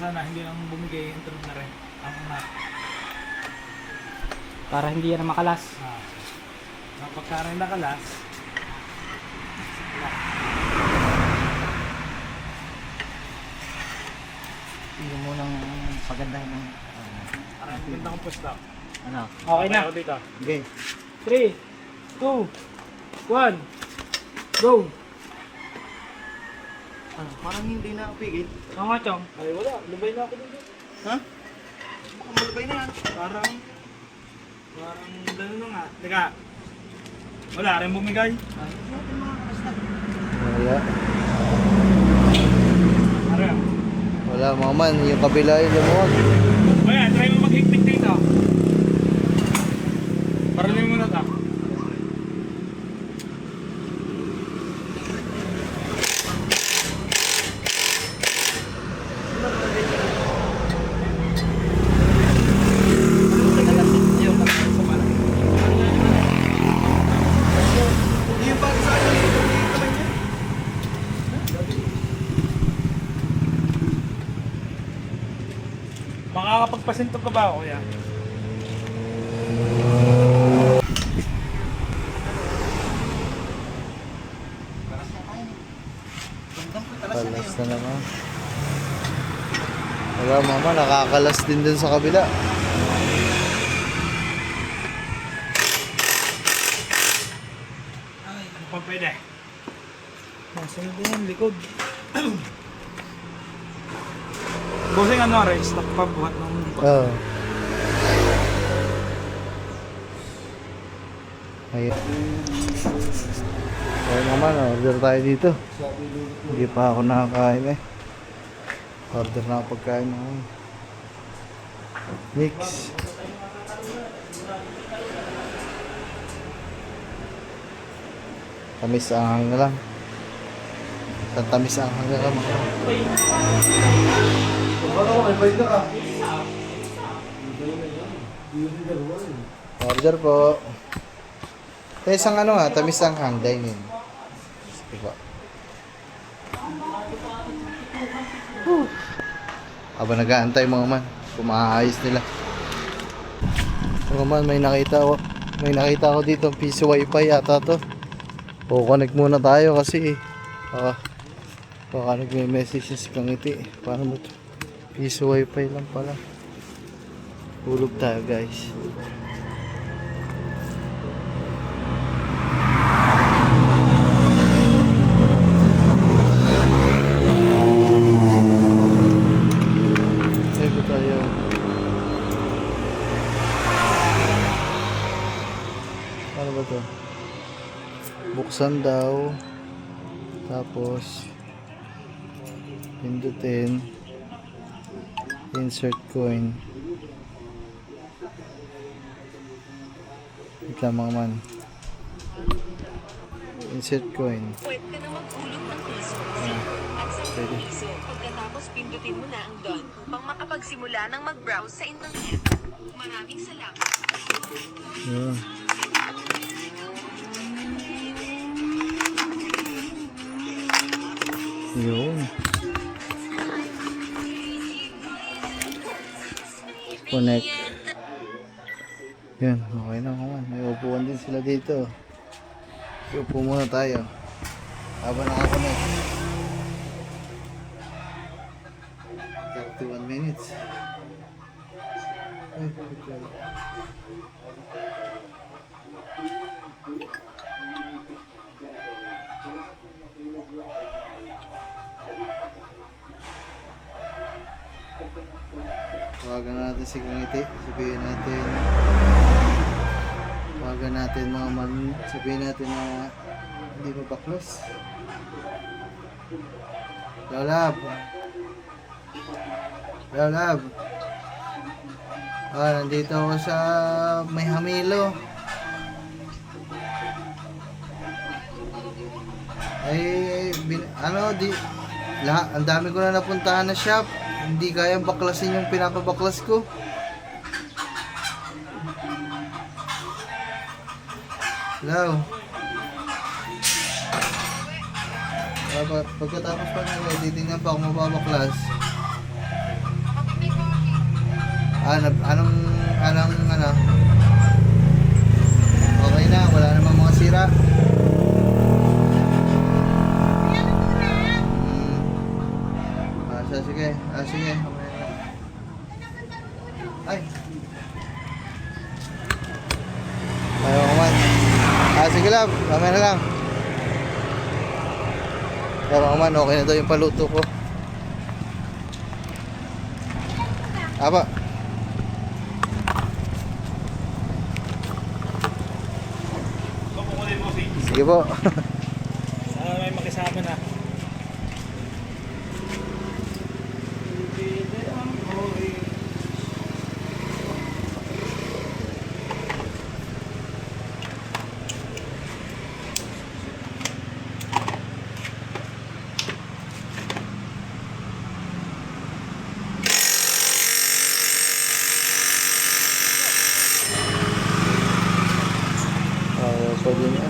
Sana hindi lang bumigay yung tulog na rin. Ang na. Para hindi yan makalas. Kapag ka rin nakalas, Hindi mo nang pagandahin ng... parang ganda kong pusta. Ano? Okay na. Ako dito. Okay. 3, 2, 1, go! Parang hindi na pigil. Oo nga, chong. Ay, wala. Lubay na ako dito. Ha? Baka malabay na yan. Parang gano'n na nga. Teka. Wala rin bumigay. Wala. Ano yan? Wala mga man, yung kabila yung lumuwag. O yan, try mo maghigpit dito. Paralim mo na ito. Makakapagpasinto ka ba, kuya? Kalas na naman. Wala mama, nakakalas din dun sa kabila. Ano pa pwede? Masunod din yung likod. Bossing ano rin, stock pa buhat ng likod. Oo. Ayun. Kaya naman, order tayo dito. Hindi pa ako nakakain eh. Order na ako pagkain naman. Mix. Tamis ang na lang. Tamis ang hanggang lang. Order po. Isang ano nga, tamis ang hang dining. Sige po. Aba nag-aantay mga man. Kumaayos nila. Mga man, may nakita ko dito piso wifi yata to. Connect muna tayo kasi baka nagme-message si Kangiti. Paano mo to? Piso wifi lang pala. Hulog tayo guys. Save tayo. Ano ba to? Buksan daw. Tapos pindutin. Insert coin. Wait lang mga man. Insert coin. Pwede ka na maghulog ng piso. At sa Pwede. piso, pagkatapos pindutin mo na ang done upang makapagsimula ng mag-browse sa internet. Maraming salamat. Yeah. Yun. Connect. Yan, okay na kawan. May upuan din sila dito. Upo muna tayo. Habang nakakonect. 31 minutes. Ay, okay. Tawagan natin si Kangiti. Sabihin natin. Tawagan natin mga man. Sabihin natin na hindi pa baklas. Lolab. Lolab. Nandito ako sa May Hamilo. Ang dami ko na napuntahan na shop. Hindi kayang baklasin yung pinapabaklas ko. Hello. Pagkatapos pa nila, titingnan pa kung mababaklas. Anong okay na, wala namang mga sira. Sige. Ay. Ayaw ko man. Sige lang, mamaya na lang. Ayaw ko man, okay na daw yung paluto ko. Apa? Sige po. Sana may makisama na. Pwede na.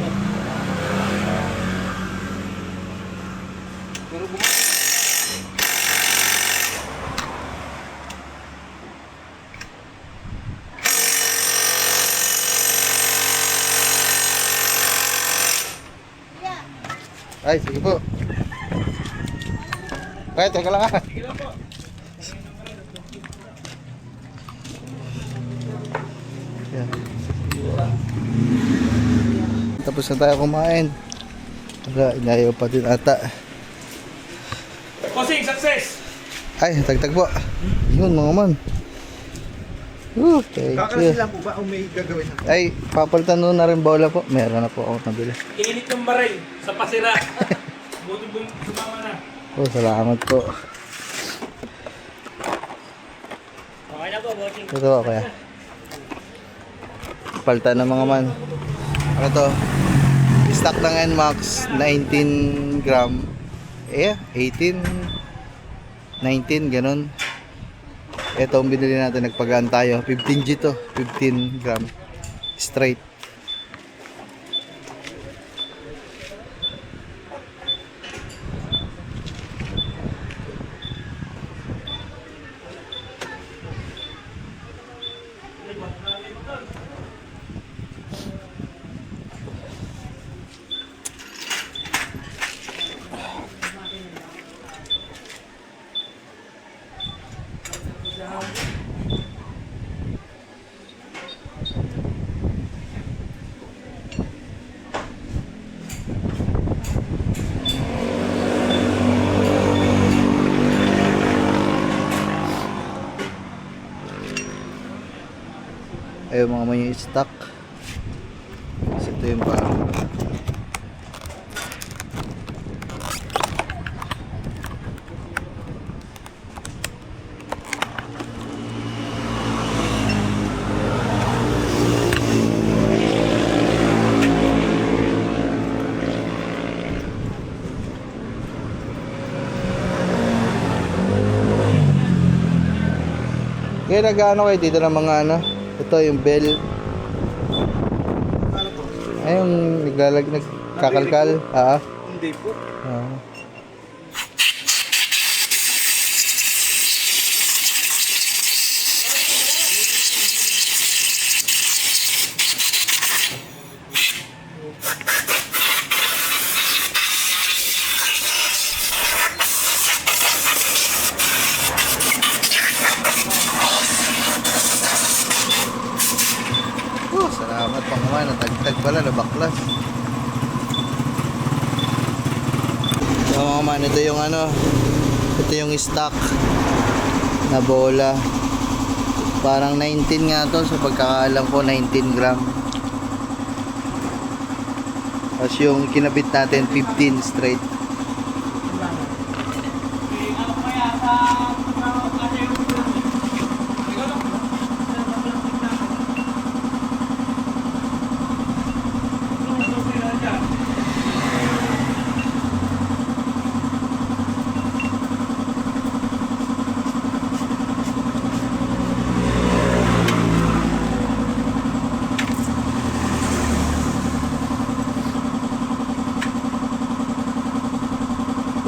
Ay, sige po. Kaya, teka lang ha. Sige lang po. Yan. Tapos na tayo kumain. Wala, inayaw pa din ata. Bossing, success! Ay, tagtag po. Yun mga man. Thank you. Kakasilan po ba o may gagawin na? Ay, papalitan nun na rin bola po. Meron na po ako nabili. Init ng baril sa pasira. Buti sumama na. Oh, salamat po. Okay na po, bossing. Ito po kaya. Palitan ng mga man. Ano to? Stock ng NMAX 19 gram. 18 19 ganun. Ito ang binili natin, nagpagaan tayo. 15G to, 15 gram straight. Ayun mga man yung stock. Kasi ito yung parang kaya nag-ano kayo dito ng mga ano. Ito yung bell. Ay, yung nagkakalkal. Hindi po. So mga man, ito yung ito yung stock na bola. Parang 19 nga to, sa pagkakaalam ko 19 gram. Tapos yung kinabit natin 15 straight.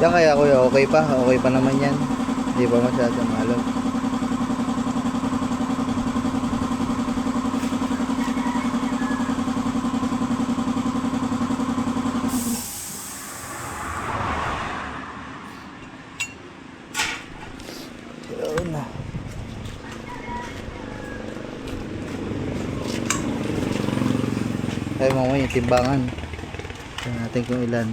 Yan kaya kuya, okay pa naman yan. Hindi pa masyadong malog. Yun na. Ay mamaya yung timbangan. Tingnan natin kung ilan.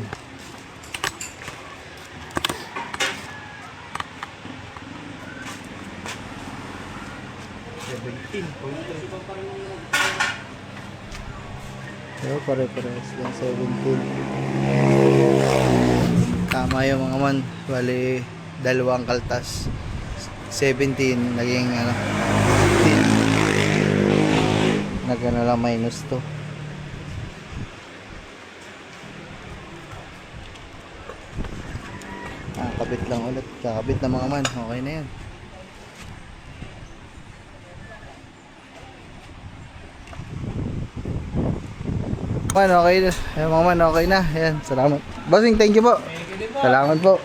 So, pare-pares lang 17. Tama yung mga man. Bali, dalawang kaltas. 17, naging 15. Nagana lang minus to. Kakabit lang ulit. Kakabit na mga man. Okay na yan. Man, okay na. Ayan mga man, okay na. Ayan, salamat. Bossing, thank you po. Salamat po.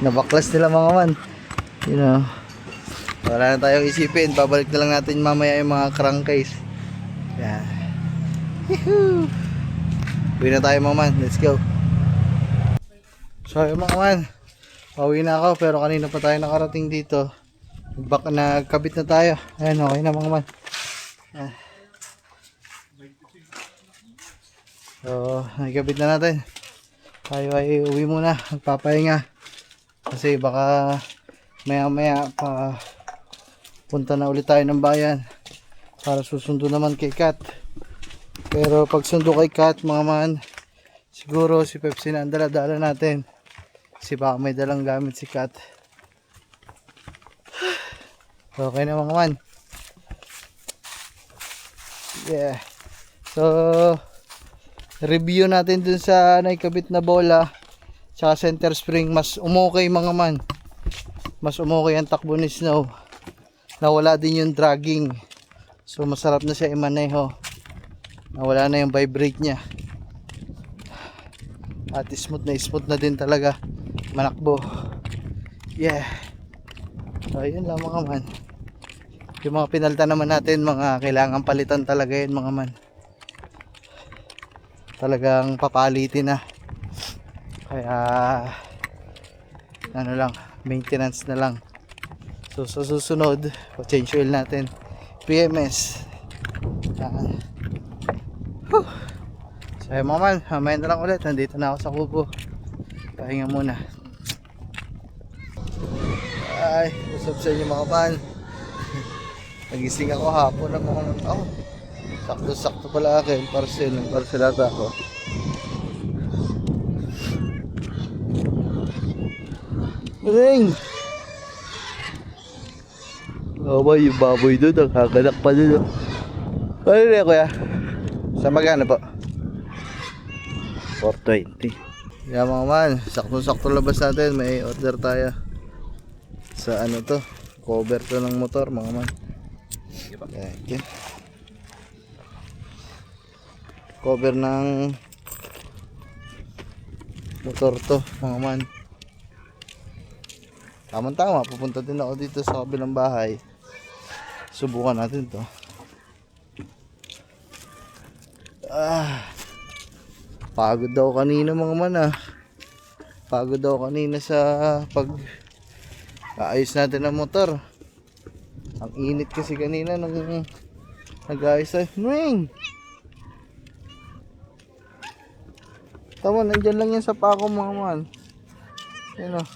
Nabaklas nila mga man. You know. Wala na tayong isipin. Pabalik na lang natin mamaya yung mga crankcase. Ayan. Yehoo! Uwi na tayo mga man. Let's go. So, yung mga man. Pauwi na ako pero kanina pa tayo nakarating dito. Nagkabit na tayo. Ayan, okay na mga man. Ayan. So, nagkabit na natin. Tayo ay uwi muna. Magpapahinga. Kasi baka maya pa punta na ulit tayo ng bayan para susundo naman kay Kat. Pero pag sundo kay Kat mga man, siguro si Pepsi na ang dala-dala natin. Kasi baka may dalang gamit si Kat. Okay na mga man. Yeah. So, review natin dun sa naikabit na bola tsaka center spring. Mas umokay mga man. Mas umokay ang takbo ni Snow. Nawala din yung dragging. So masarap na siya imaneho. Nawala na yung vibrate niya. At smooth na din talaga manakbo. Yeah. So yun lang mga man. Yung mga pinalta naman natin, mga kailangan palitan talaga yun mga man. Talagang papalitin na. Kaya ano lang, maintenance na lang. So sa susunod, change oil natin. PMS. Yan. So ay mga man, mamaya na lang ulit. Nandito na ako sa kubo. Pahinga muna. Ay, usap sa inyo mga man. Nagising ako hapon ng mga tao. Sakto-sakto pala akin, parcelata ako. Ring! Oh, yung baboy doon, nakakanak pa doon. Ano rin kuya? Sa magana po? 420. Yan mga man, sakto-sakto labas natin, may order tayo. Sa ano to? Cover to ng motor mga man. Okay. Cover ng motor to mga man. Tama-tama, pupunta din ako dito sa kabilang bahay. Subukan natin to. Pagod daw kanina mga man Pagod daw kanina sa pag ayos natin ng motor. Ang init kasi kanina nung nag-ayos tayo. Ring! Tama, nandyan lang yan sa pako mga man. Yan o. Oh.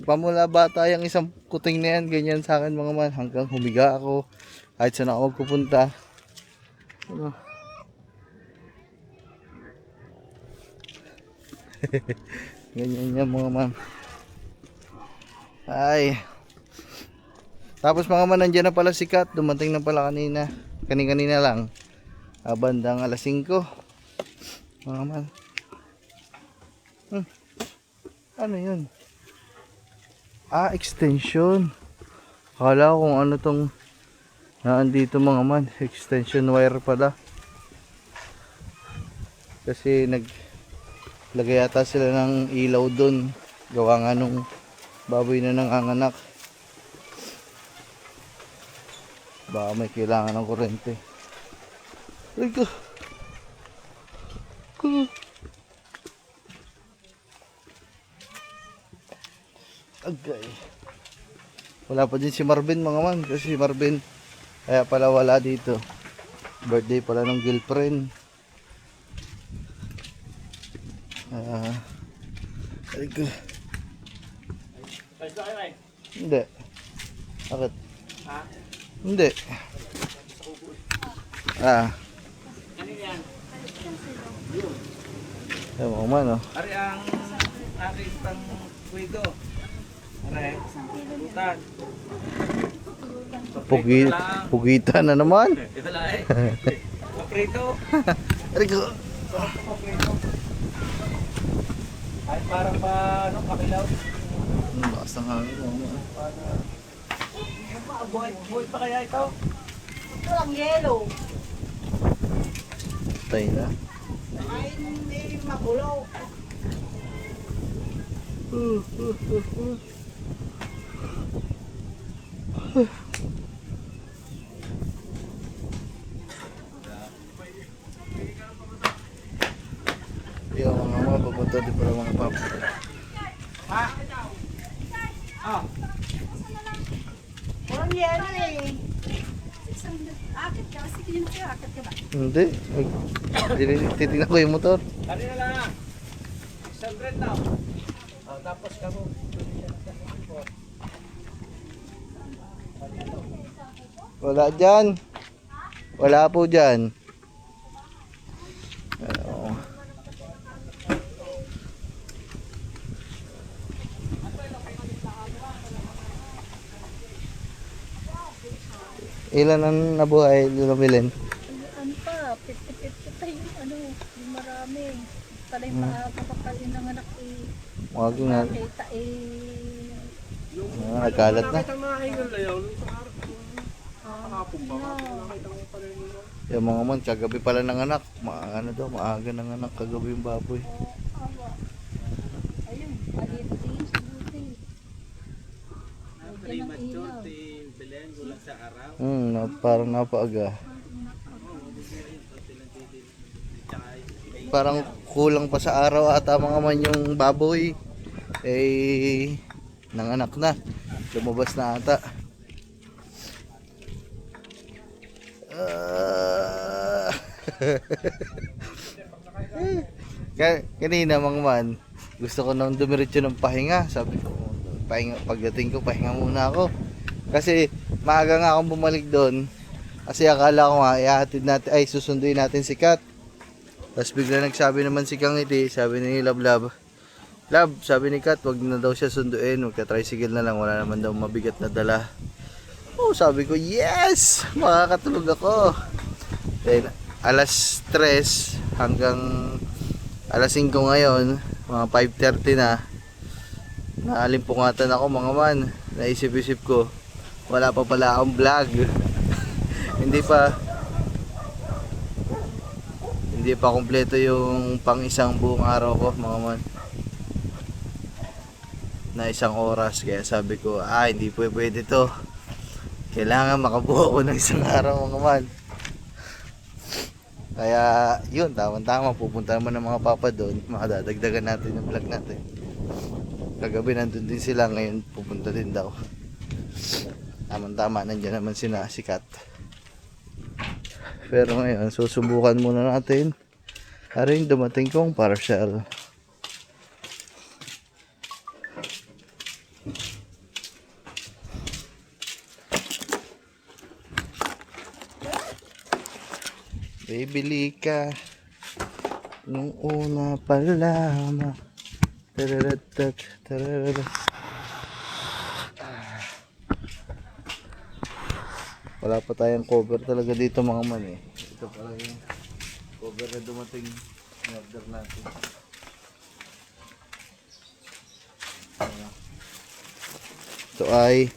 Pamula bata yung isang kuting na yan, ganyan sa akin mga man, hanggang humiga ako kahit saan ako magpupunta. Ano? Ganyan yan mga man. Ay. Tapos mga man, nandiyan na pala si Kat, dumating na pala kanina. Kanina lang. Bandang alas 5. Mga man. Ano yun? Extension. Akala ko kung ano tong naandito mga man. Extension wire pala. Kasi naglagay yata sila ng ilaw dun. Gawa nga nung baboy na nanganganak. Baka may kailangan ng kuryente. Ay ko. Agay. Wala pa din si Marvin mga man. Kasi si Marvin kaya pala wala dito. Birthday pala ng girlfriend. Ay ko. Hindi. Bakit? Ha? Hindi. Ano yan? Ayan mga man oh. Ari ang aking pang kwento. Ari, butan. Pugitan na naman. Ito lang eh. Paprito. Ay ko. Ay parang pa, ano, kakilaw. Bakas ng hangin mga man. Buhay pa kaya ito? Ito ang yellow. Tay na. Ay, hindi makulog. Yung mga papunta din pala mga papa. Ha? Ah, Walang yellow eh. Akit ka, kasi akit ka ba? Hindi. Titignan ko yung motor. kanina lang. 600 na. Tapos kamo. Wala dyan. Wala po dyan. Ano. Ilan ang nabuhay, lumilin? Ano pa, 50-50 pa yung ano, yung marami. Talay maaga pa kayo ng anak eh. Wag nga. Kita eh. Nagkalat na. Nakita mga hingal na yun. Kahapon ba? Yung mga man, kagabi pala ng anak. Ano daw, maaga ng anak. Kagabi yung baboy. Awa. Ayun, maliit din sa buti. Lagyan ng ilaw. Parang napaaga. Parang kulang pa sa araw ata mga man yung baboy. Nanganak na. Lumabas na ata. Kanina mga man, gusto ko nang dumiretso ng pahinga. Sabi ko, pahinga, pagdating ko, pahinga muna ako. Kasi maaga nga akong bumalik doon. Kasi akala ko nga, ihahatid natin, susunduin natin si Kat. Tapos bigla nagsabi naman si Kangiti, sabi ni Love, sabi ni Kat, wag na daw siya sunduin, magka-tricycle na lang, wala naman daw mabigat na dala. Sabi ko, yes! Makakatulog ako. Then, alas 3 hanggang alas 5 ngayon, mga 5:30 na. Naalimpungatan ako mga man. Naisip-isip ko, wala pa pala akong vlog. Hindi pa kompleto yung pang isang buong araw ko mga man. Na 1 oras. Kaya sabi ko, hindi pwede to. Kailangan makabuo ko ng 1 araw mga man. Kaya yun, tama-tama, pupunta naman ng mga papa doon, makadadagdagan natin yung vlog natin. Kagabi nandun din sila, ngayon pupunta din daw. Tama-tama, nandiyan naman si Kat. Pero ngayon, susubukan muna natin Ano yung dumating kong partial? Bibili ka nung una pa lamang. Tararatat, tarararat. Wala pa tayong cover talaga dito mga man eh. Ito pala yung cover na dumating in order natin. Ito ay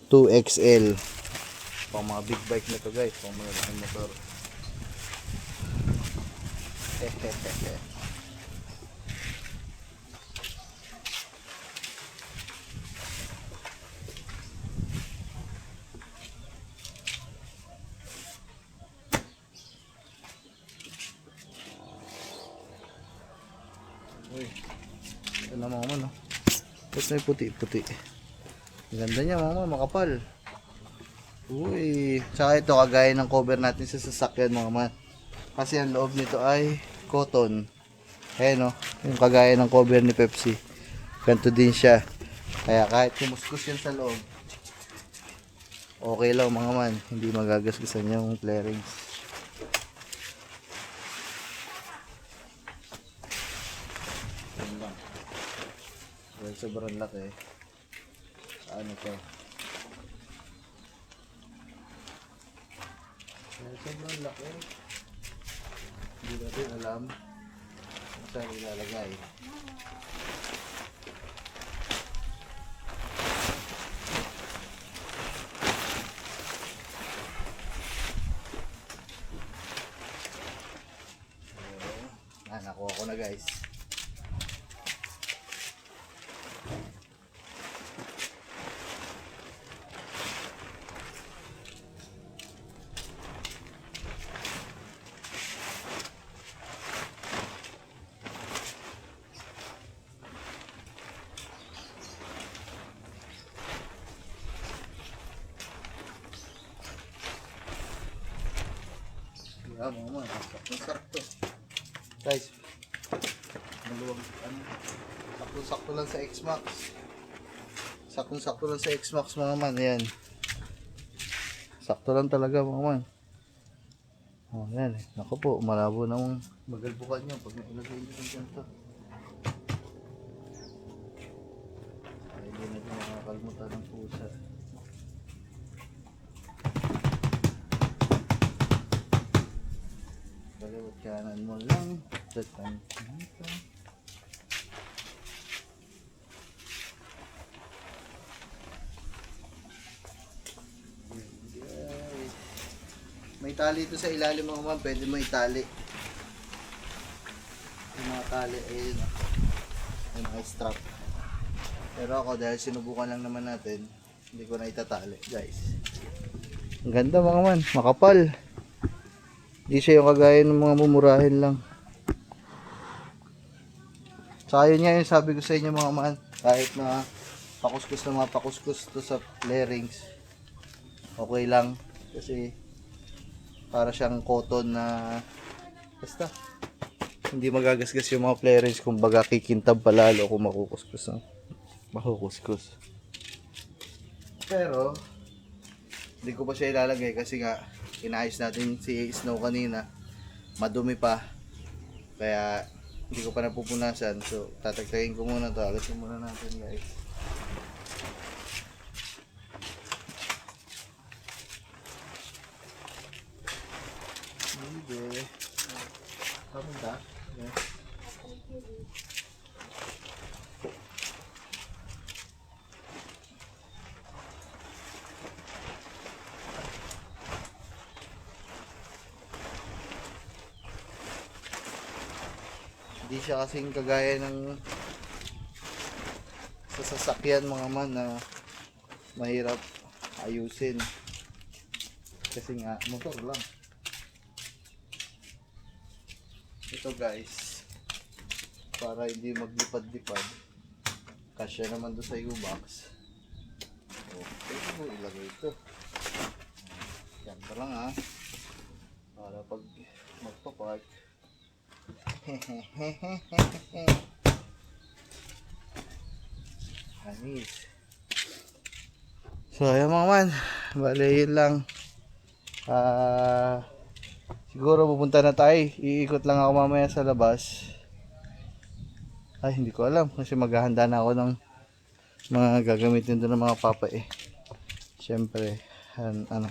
2XL. Pang mga big bike na to guys. Pang mga laking motor. Uy, ito na mga man, oh. Tapos may puti-puti. Ang ganda niya mga man, makapal. Uy, tsaka ito kagaya ng cover natin sa sasakyan mga man. Kasi ang loob nito ay cotton. Ayan, oh, yung kagaya ng cover ni Pepsi. Ganito din siya. Kaya kahit kumuskus yan sa loob, okay lang mga man. Hindi magagasgasan yung flarings. Well, sobrang laki. Ano to? Well, sobrang laki. Hindi natin alam kung saan ilalagay. Nakuha ko na guys. Yeah, mama, sakto. Guys, maluwag, sakto lang sa X-Max. Sakto lang sa X-Max mga man, ayan. Sakto lang talaga mga man. Oh, ayan eh. Naku po, malabo namang magalbukan nyo pag nailagay nyo ng ganito. Ay, hindi natin makakalimutan ng pusa. Kaliwat kanan mo lang. Datan dito. Guys. May tali ito sa ilalim mga man. Pwede mo itali. Yung mga tali ayun. Yung mga strap. Pero ako dahil sinubukan lang naman natin, hindi ko na itatali guys. Ang ganda mga man. Makapal. Hindi siya yung kagaya ng mga mumurahin lang. Saka yun nga yung sabi ko sa inyo mga man. Kahit na pakuskus na mga pakuskus to sa flarings, okay lang. Kasi para siyang cotton na basta hindi magagasgas yung mga flarings. Kung baga kikintab palalo kung makukuskus. Makukuskus. Pero hindi ko pa siya ilalagay kasi nga inayos natin si Snow kanina, madumi pa, kaya hindi ko pa napupunasan. So tatagtagin ko muna to, alisin muna natin guys. Hindi kamunta hindi siya kasing kagaya ng sa sasakyan mga man na mahirap ayusin kasi nga motor lang. Ito guys, para hindi maglipad-lipad, kasya naman doon sa U-box. Okay, so ilagay ito. Ganda lang ha, para pag magpapark Anis. So ayan mga man, bale yun lang. Siguro pupunta na tayo, iikot lang ako mamaya sa labas. Ay hindi ko alam kasi maghahanda na ako ng mga gagamitin doon ng mga papa eh. Siyempre ano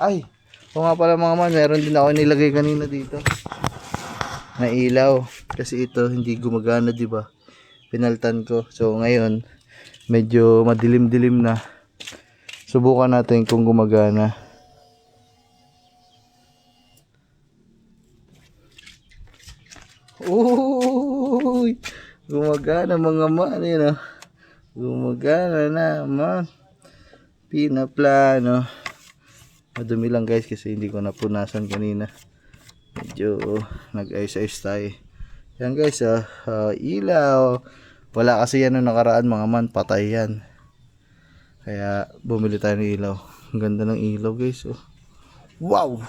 ay o nga pala mga man, meron din ako nilagay kanina dito na ilaw kasi ito hindi gumagana, di ba? Pinaltan ko. So ngayon medyo madilim-dilim na. Subukan natin kung gumagana. Uy! Gumagana mga man, yun, oh. Gumagana naman. Pinaplano. Madumi lang guys kasi hindi ko napunasan kanina. Medyo nag-ayos-ayos tayo. Yan guys, ilaw. Wala kasi yan nung nakaraan mga man, patay yan. Kaya bumili tayo ng ilaw. Ang ganda ng ilaw guys, oh. Wow!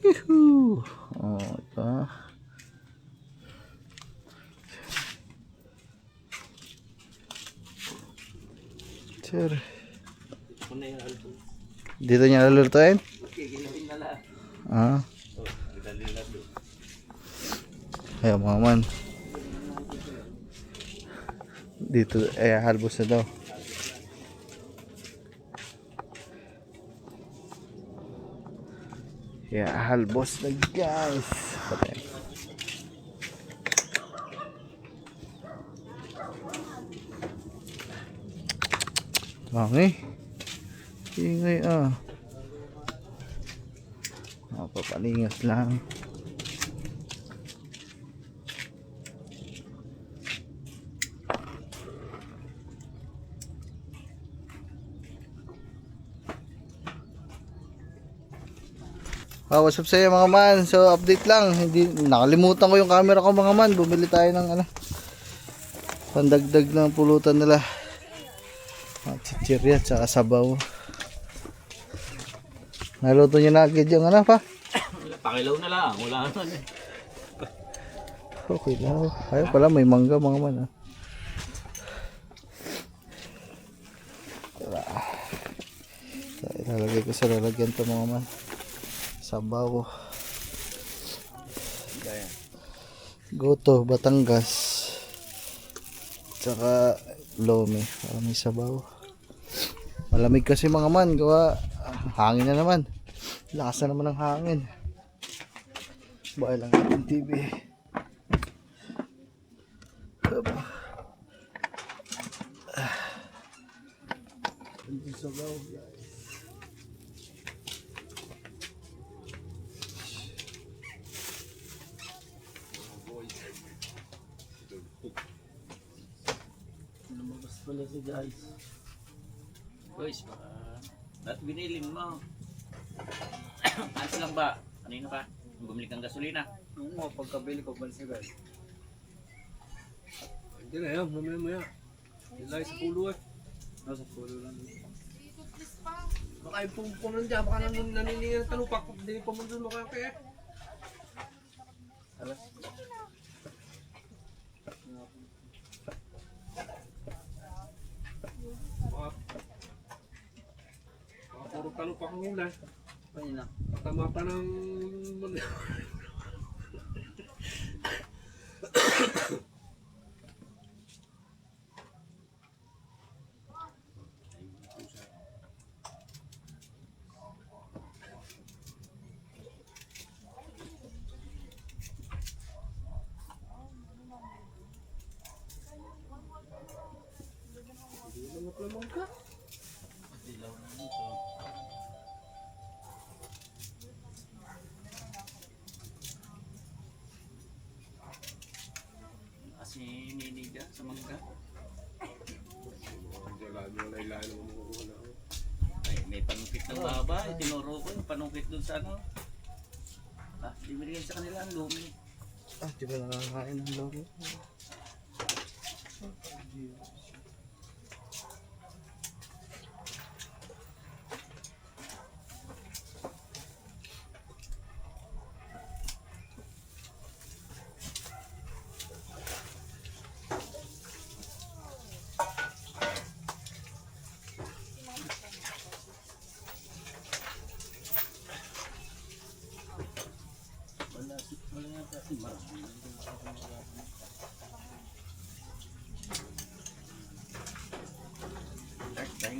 Yuhuu! Oh, ito. Sir. Dito niya lulutuin? Ayan mga man. Dito, halbos na daw. Halbos na guys. Patay. Mangi. Ingay papalingas lang. What's up sa'yo mga man? So update lang, hindi nakalimutan ko yung camera ko mga man. Bumili tayo ng pandagdag ng pulutan nila. Chichirya at saka sabaw. Naluto niyo na agad yung pa? Pakilaw na lang, wala naman eh. Okay lang. Ayun pala may mangga mga man. So, ilalagay ko sa lalagyan to mga man. Sabaw. Goto, Batangas. Tsaka Lome. Para may sabaw. Malamig kasi mga man. Gawa hangin na naman. Lakas na naman ng hangin. Bakit lang natin TV. Sabaw guys. Lumabas pala si guys. Guys, baka ba't binilin mo? Alis lang ba? Kanina pa? Bumili kang gasolina? Oo, pagkabili ko balik sa guys. Hindi na yan, mamaya. Ilay sa pulo eh. Nasa pulo lang. Baka yung pumpunan dyan, baka naniningin ng talupak. Hindi pa man doon makakaya. Alas. Baka puro talupak ang ulay. Kanina. Tama pa ng... Kasi niniga sa mangga. Ay, may panungkit ng baba. Itinuro ko yung panungkit dun sa ano. Di binigyan sa kanila ang lumi. Di ba nakakain ng lome?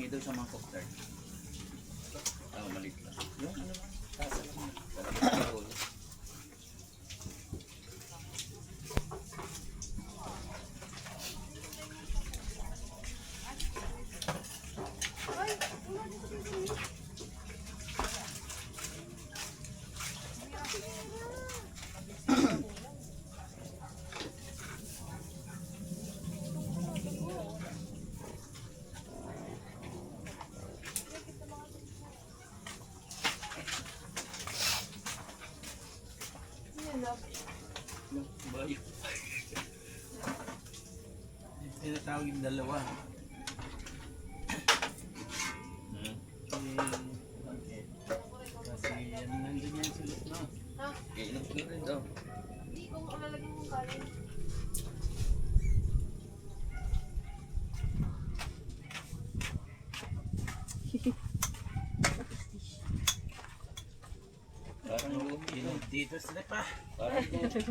Hingi daw sa mga copter. Maliit lang. Yung ano lang, tasa lang. Talagang bayo. Tinatawag yung dalawa. Kasi yan nandun yan silot na. Ilog ko rin daw. Parang lumi dito sila pa.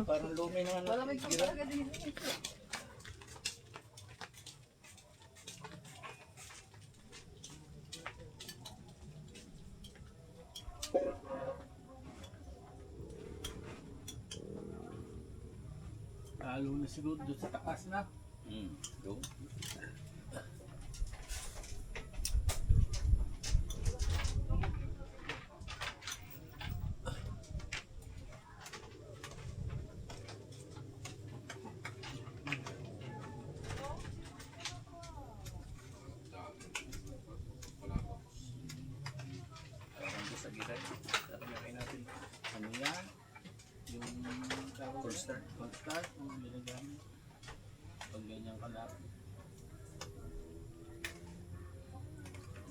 Parang lumi na ano. Malamig pa talaga din. Lalo na siguro doon sa taas na. Doon. Sa gilid. Lagyan natin. Ano yan? Yung cold start. Cold start. Yung nilagyan. Pag ganyan kalap.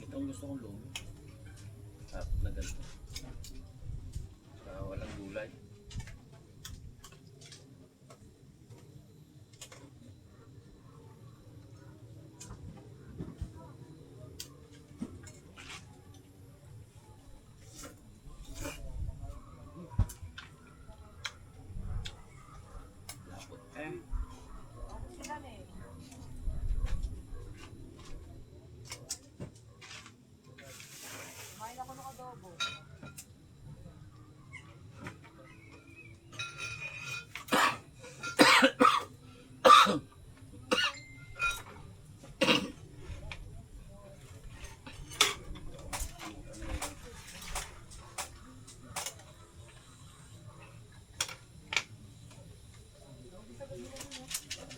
Ito ang gusto kong lumi. Tapos na ganito. Walang gulay.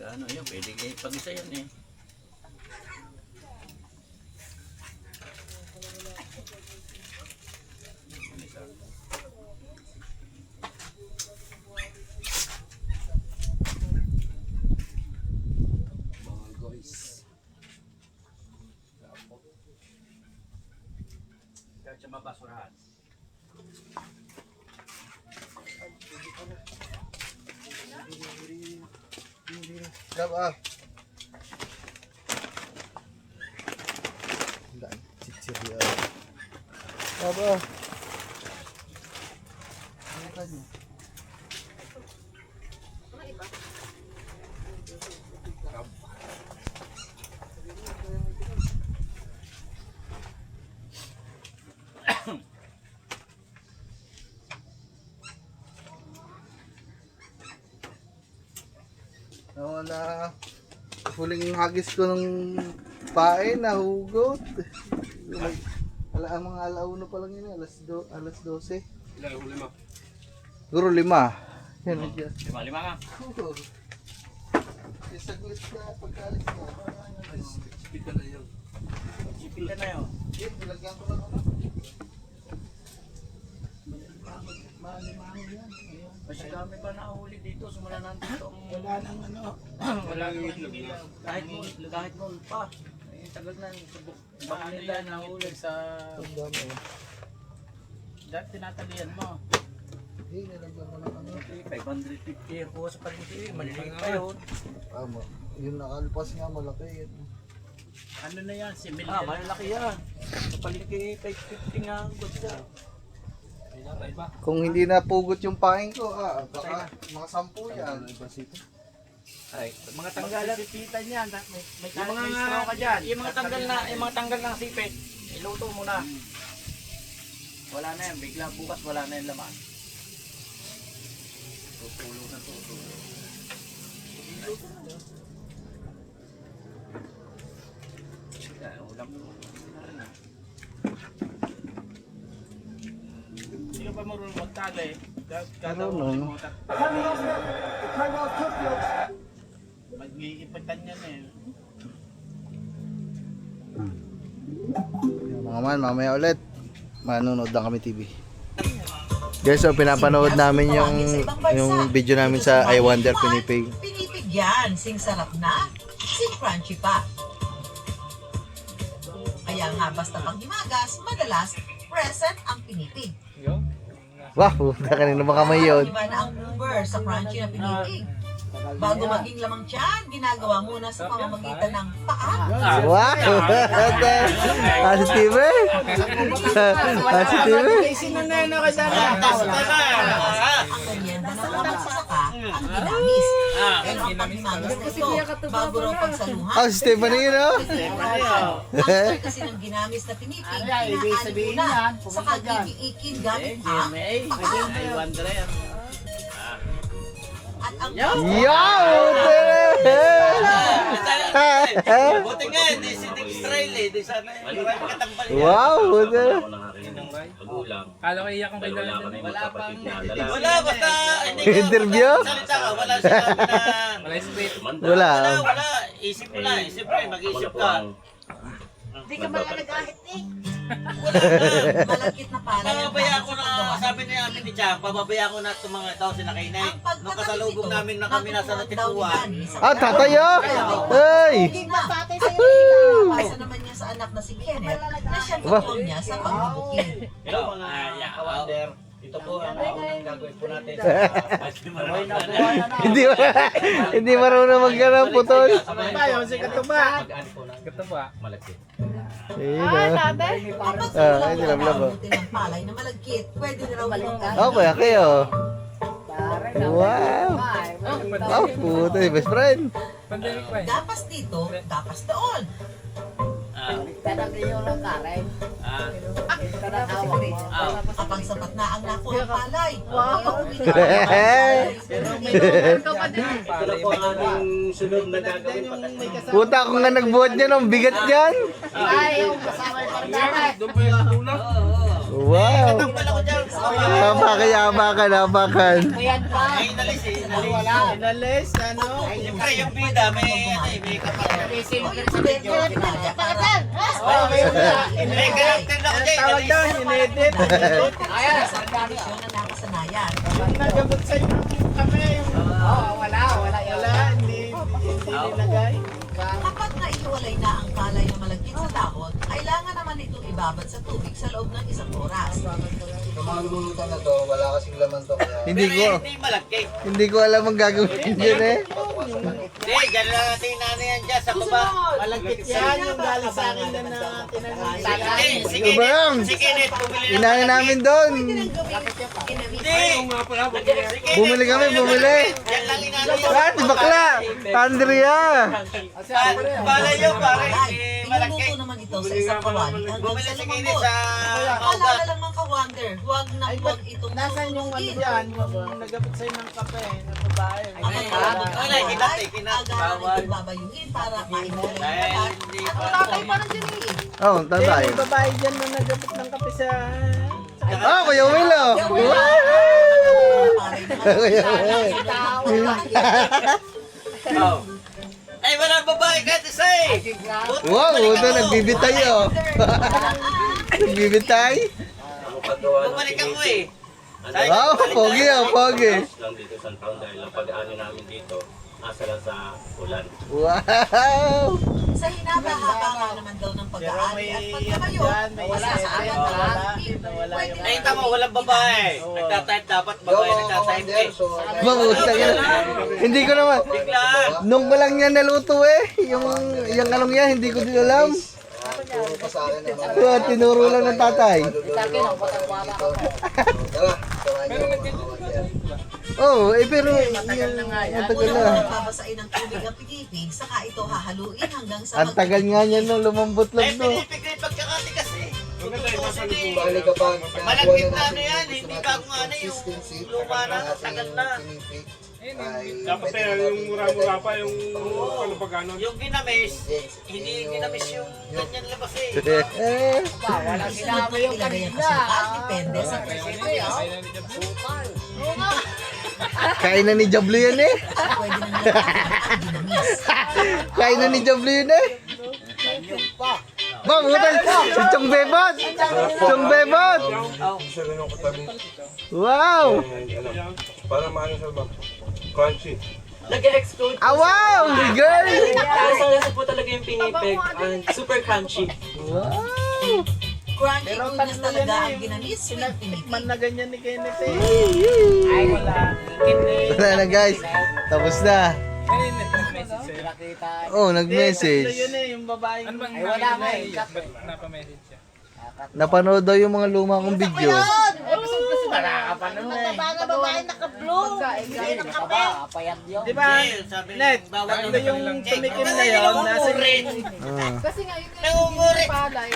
Ano yun, pwede kayo pag-isa yan eh. Mga guys. Kahit sa mabasurahan. Grab ah. Daan, chichiri ah. Grab ah. Na huling hagis ko ng pain, nahugot. Ang mga alauna pa lang yun, alas 12. Ilan yung lima? Siguro 5. Yan, nandiyan. 5 ka? Oo. Isaglit na pagkalis na. Ay, speed na yun. Sipila na yun. Yan, nilagyan ko lang ano. Malimango yan. Kasi kami pa nahuli dito, sumula nandito. Wala nang ano. Wala nang itlog. Kahit noon pa. Eh, tagal na subok. Baka nila nahuli sa... Ang dami. Dahil tinatalian mo. Eh, nilagyan ko lang ano. 550 ako sa palengke. Maliliit pa yun. Tama. Yung nakalpas nga malaki yan. Ano na yan? Simil yan. Malalaki yan. Sa palengke 550 nga ang gudsa. Kung hindi na pugot yung pain ko, baka mga 10 yan. Ay, mga tanggalan. Pipitan yan. May Yung mga straw ka dyan. Yung mga tanggal ng sipit, iluto mo na. Wala na yan, bigla bukas wala na yung laman. Tutulo na tutulo. Ulam mo. Hindi ka pa marunong magtali. Marunong. Mag-iipitan yan eh. Mga man, mamaya ulit. Manonood lang kami TV. Guys, so pinapanood namin yung video namin sa I Wonder Pinipig. Pinipig yan, sing sarap na, sing crunchy pa. Kaya nga basta pang himagas, madalas present ang pinipig. Wah, puta kanina ba kamay yun? Iba na ang Uber sa crunchy na pinipig. Bago maging lamang tiyan, ginagawa muna sa pamamagitan ng paa. Wow! Positive eh! Positive eh! Ang merienda ng mga magsasaka, ang ginamis. Pero ang paghimagas na ito, bago raw pagsaluhan, Oh, si Stephanie yun oh! ang start kasi ng ginamis na pinipig, inaanin muna, saka iiikin gamit ang paa. At ang Yo! Buti nga, di si Dick Israel eh. Di sana yung marami katambal yan. Wow! Puta! Kala ko iyak ang kailangan. Wala, basta hindi ka Interview? salita ka. Wala sinabi na. Wala script. Wala. Wala. Isip mo lang. Siyempre, mag-isip ka. Hindi ka malalagahit eh. malagkit na palay ang Pababaya gamit ko sa na, paggawa sabi ni Amin ni Chang, pababaya ko na itong mga tao sinakainay. Nung kasalubong namin na kami nasa natikuan. Ah, tatayo! Ay! Hindi mapatay sa'yo. Pasa naman niya sa anak na si Kenneth na siyang tutulong niya sa pagbubukid. Hello, mga Kawander. Ito po ang gagawin po natin sa Hindi marunong magganap putol. Tayo, si Katuba. pag-an po ng Katuba. malaki. Ayun Ah, ah. dati? Kapag ay, sinulang nilablab, mo ng palay na malagkit, pwede na raw ilagay. Okay, kayo. Wow! Oh, puta, best friend. Pandemic pa eh. Dapas dito, dapas doon. Kapag sapat na ang nakuha palay, Ito po ang aming sunod na gagawin pagkatapos. Puta, ako nga nagbuhat niya ng bigat niyan. Doon pa yung tulak. Wow! Tambal ako dyan. Abakan. Ay, inalis eh. Inalis, ano? Siyempre, yung bida, may kapatid. May karakter na ako dyan. Tawag doon, inedit. Ayan, sa tradisyon na nakasanayan. Nagabot sa'yo kami. Wala, hindi nilagay. Kapag naihiwalay na ang palay na malagkit sa dahon, kailangan naman itong ibabad sa tubig sa loob ng 1 oras. Lumulutan na to, wala kasing laman to. Kaya Hindi ko, Hindi malaki. hindi ko alam ang gagawin dyan eh. Hindi, dyan lang natin inano yan dyan sa baba. Malagkit yan yung galing sa akin na tinanong. Sige, Ano ba yan? si Kenneth, bumili ng Inahin namin doon. Hindi. Sige, Bumili kami, bumili. Yan lang inano yan. Ah, si bakla! Andrea! Balay yun, pare. Ay, Malaki. pinuluto naman ito sa isang kawali hanggang Bumili sa si 5 Kenneth sa Alala maugat. lang mga ka-wonder, huwag na huwag itong Nasaan yung ano susunugin. dyan? Yung nagabot sa'yo ng kape na babae. Wala, kinatay, Agaran ito babayuhin para maimulan Dahil lahat. hindi At pa. tatay pa nandiyan eh. Oh, tatay. Yung babae dyan na nagabot ng kape sa... Oh, Kuya Willow! Oh. Ay, walang babae kahit isa eh. Wow, ito nagbibitay oh. Nagbibitay? Bumalik ako eh. Wow, pogi oh, pogi. lang dito sa taon dahil ang pag-aani namin dito asa lang sa ulan. Wow! Sa hinaba-haba nga naman daw ng pag-aari at pagkamayo, wala sa alam na pwede Ay, tama, walang babae. Nagtatype dapat, babae nagtatype eh. Mamutang yan. Hindi ko naman. Bigla. Nung ko lang yan naluto eh. Yung anong yan, hindi ko din alam. puro pa sa akin naman. So, tinuro lang ng tatay. Tara, samahan niyo ako mga kawander. Oh, pero Matagal na nga yan. ang tagal Una na. babasain ng tubig ang pinipig, saka ito hahaluin hanggang sa Ang tagal nga niya no, lumambot lang no. Pinipigay pagkakatigas eh. Balik ka ba? Malagkit na ano yan, hindi bagong ano yung luma na, tagal na. Dapat yung mura-mura pa, yung ano pa gano'n. Yung ginamis, hindi ginamis yung ganyan labas eh. wala sinabi yung kanina. Depende sa presyo. Kain na ni Jablo yan eh. Pwede na nila ginamis. Kain na ni Jablo yun eh. Bang, utay! Si Chong Bebot! Chong Bebot! Wow! Para maano sa ba? Crunchy. Nag-explode. Ah, wow! Girl! Nasa po talaga yung pinipig. Super crunchy. Crunchy goodness talaga ang ginamis with pinipig. Na ganyan ni Kenneth eh. Wala na guys. Tapos na. Oh, nag-message. Yung babae. Ano bang wala nga eh. Ba't napamessage siya? Napanood daw yung mga luma kong video. babae naka-blue. Di ba? Net, ito yung tumikim na yun, nasa rin. Ah. Kasi nga yun yung palay.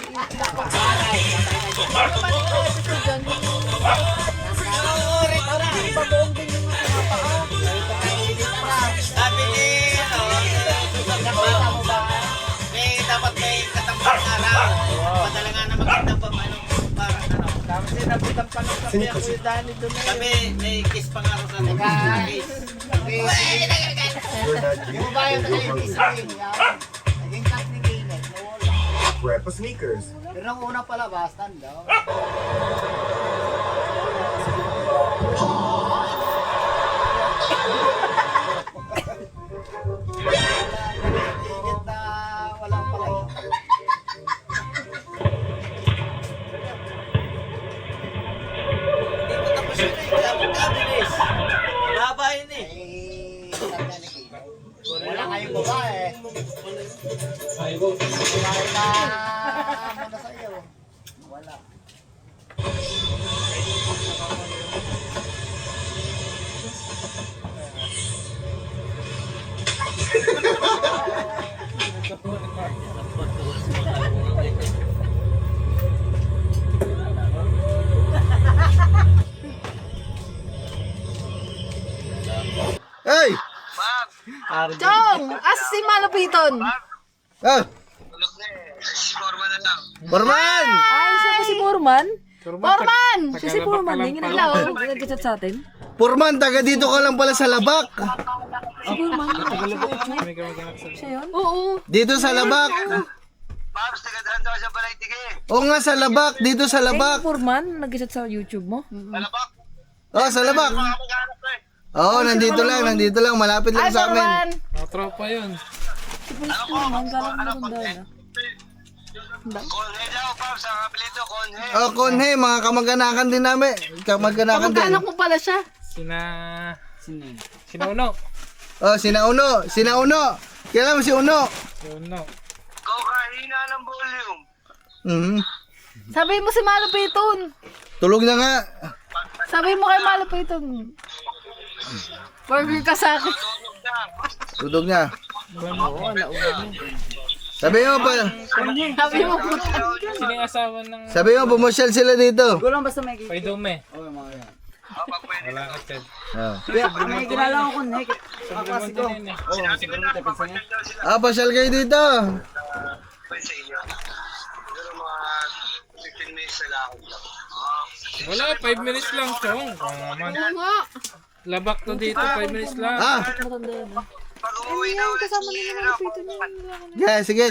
Sabi ni, dapat may katambang araw. Padala nga na maganda pa para ano. Tapos nabutan pa ng kape ako yung Dani doon eh. Sabi, may kiss pa nga ako sa kiss. Prepa sneakers. Hindi ko tapos yun eh. Dapat kabilis. Mahaba yun eh. Wala kayong babae. Hey! Chong! As si Malapiton! Ah! Forman! Ay, siya po si Foreman? Foreman! Siya si Foreman. Hindi nila oh. Nag-chat sa atin. Forman, taga dito ka lang pala sa Labak. Si Foreman. Siya yun? Oo. Dito sa Labak. Oo nga, sa Labak. Dito sa Si Labak. Foreman, nag-chat sa YouTube mo? Oh, sa Labak. Oo, nandito lang. Malapit lang Ay, sa amin. Foreman! Tropa yun. Si Foreman, galang mo kung dahil. Oh, Konhe, mga kamag-anakan din namin. Kamag-anakan din. Kamag-anak mo pala siya. Sinauno. Oh, Sinauno. Kailan mo si Uno? Sinauno. Sabi mo si Malapiton. Tulog na nga. Sabi mo kay Malapiton. Burger ka sa akin. Tulog na. Sabi mo pa. Sabi mo po. Sino yung asawa ng Sabi mo, pumasyal sila dito. Paidume? Wala ka, Ted. Oh. May ginalaw ko na. Ah, pasyal kayo dito. Wala, 5 minutes lang, Chong. Naman. Labak to dito, 5 minutes lang. Ah, Matanda yan ah. Ay, yan, kasama nila Malapiton yun. yeah, sige.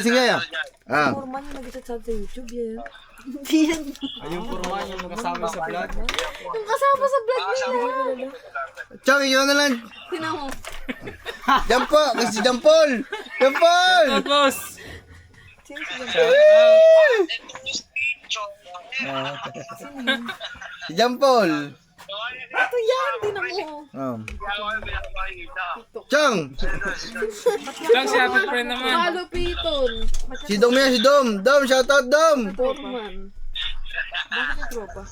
Ah. Foreman yung nag-chat sa YouTube yan. Ayun Forman yung kasama sa vlog. Yung kasama sa vlog nila. Chong, ikaw na lang. Tinan mo. Jampo, kasi Jampol. Tapos! Sino si Jan? Si Jampol. Ito yan, tinan mo. Oh. Chong, Lang si Ate Friend naman. Malapiton. si Dom yan, si Dom. Dom, shoutout Dom. Foreman. Bakit yung tropa?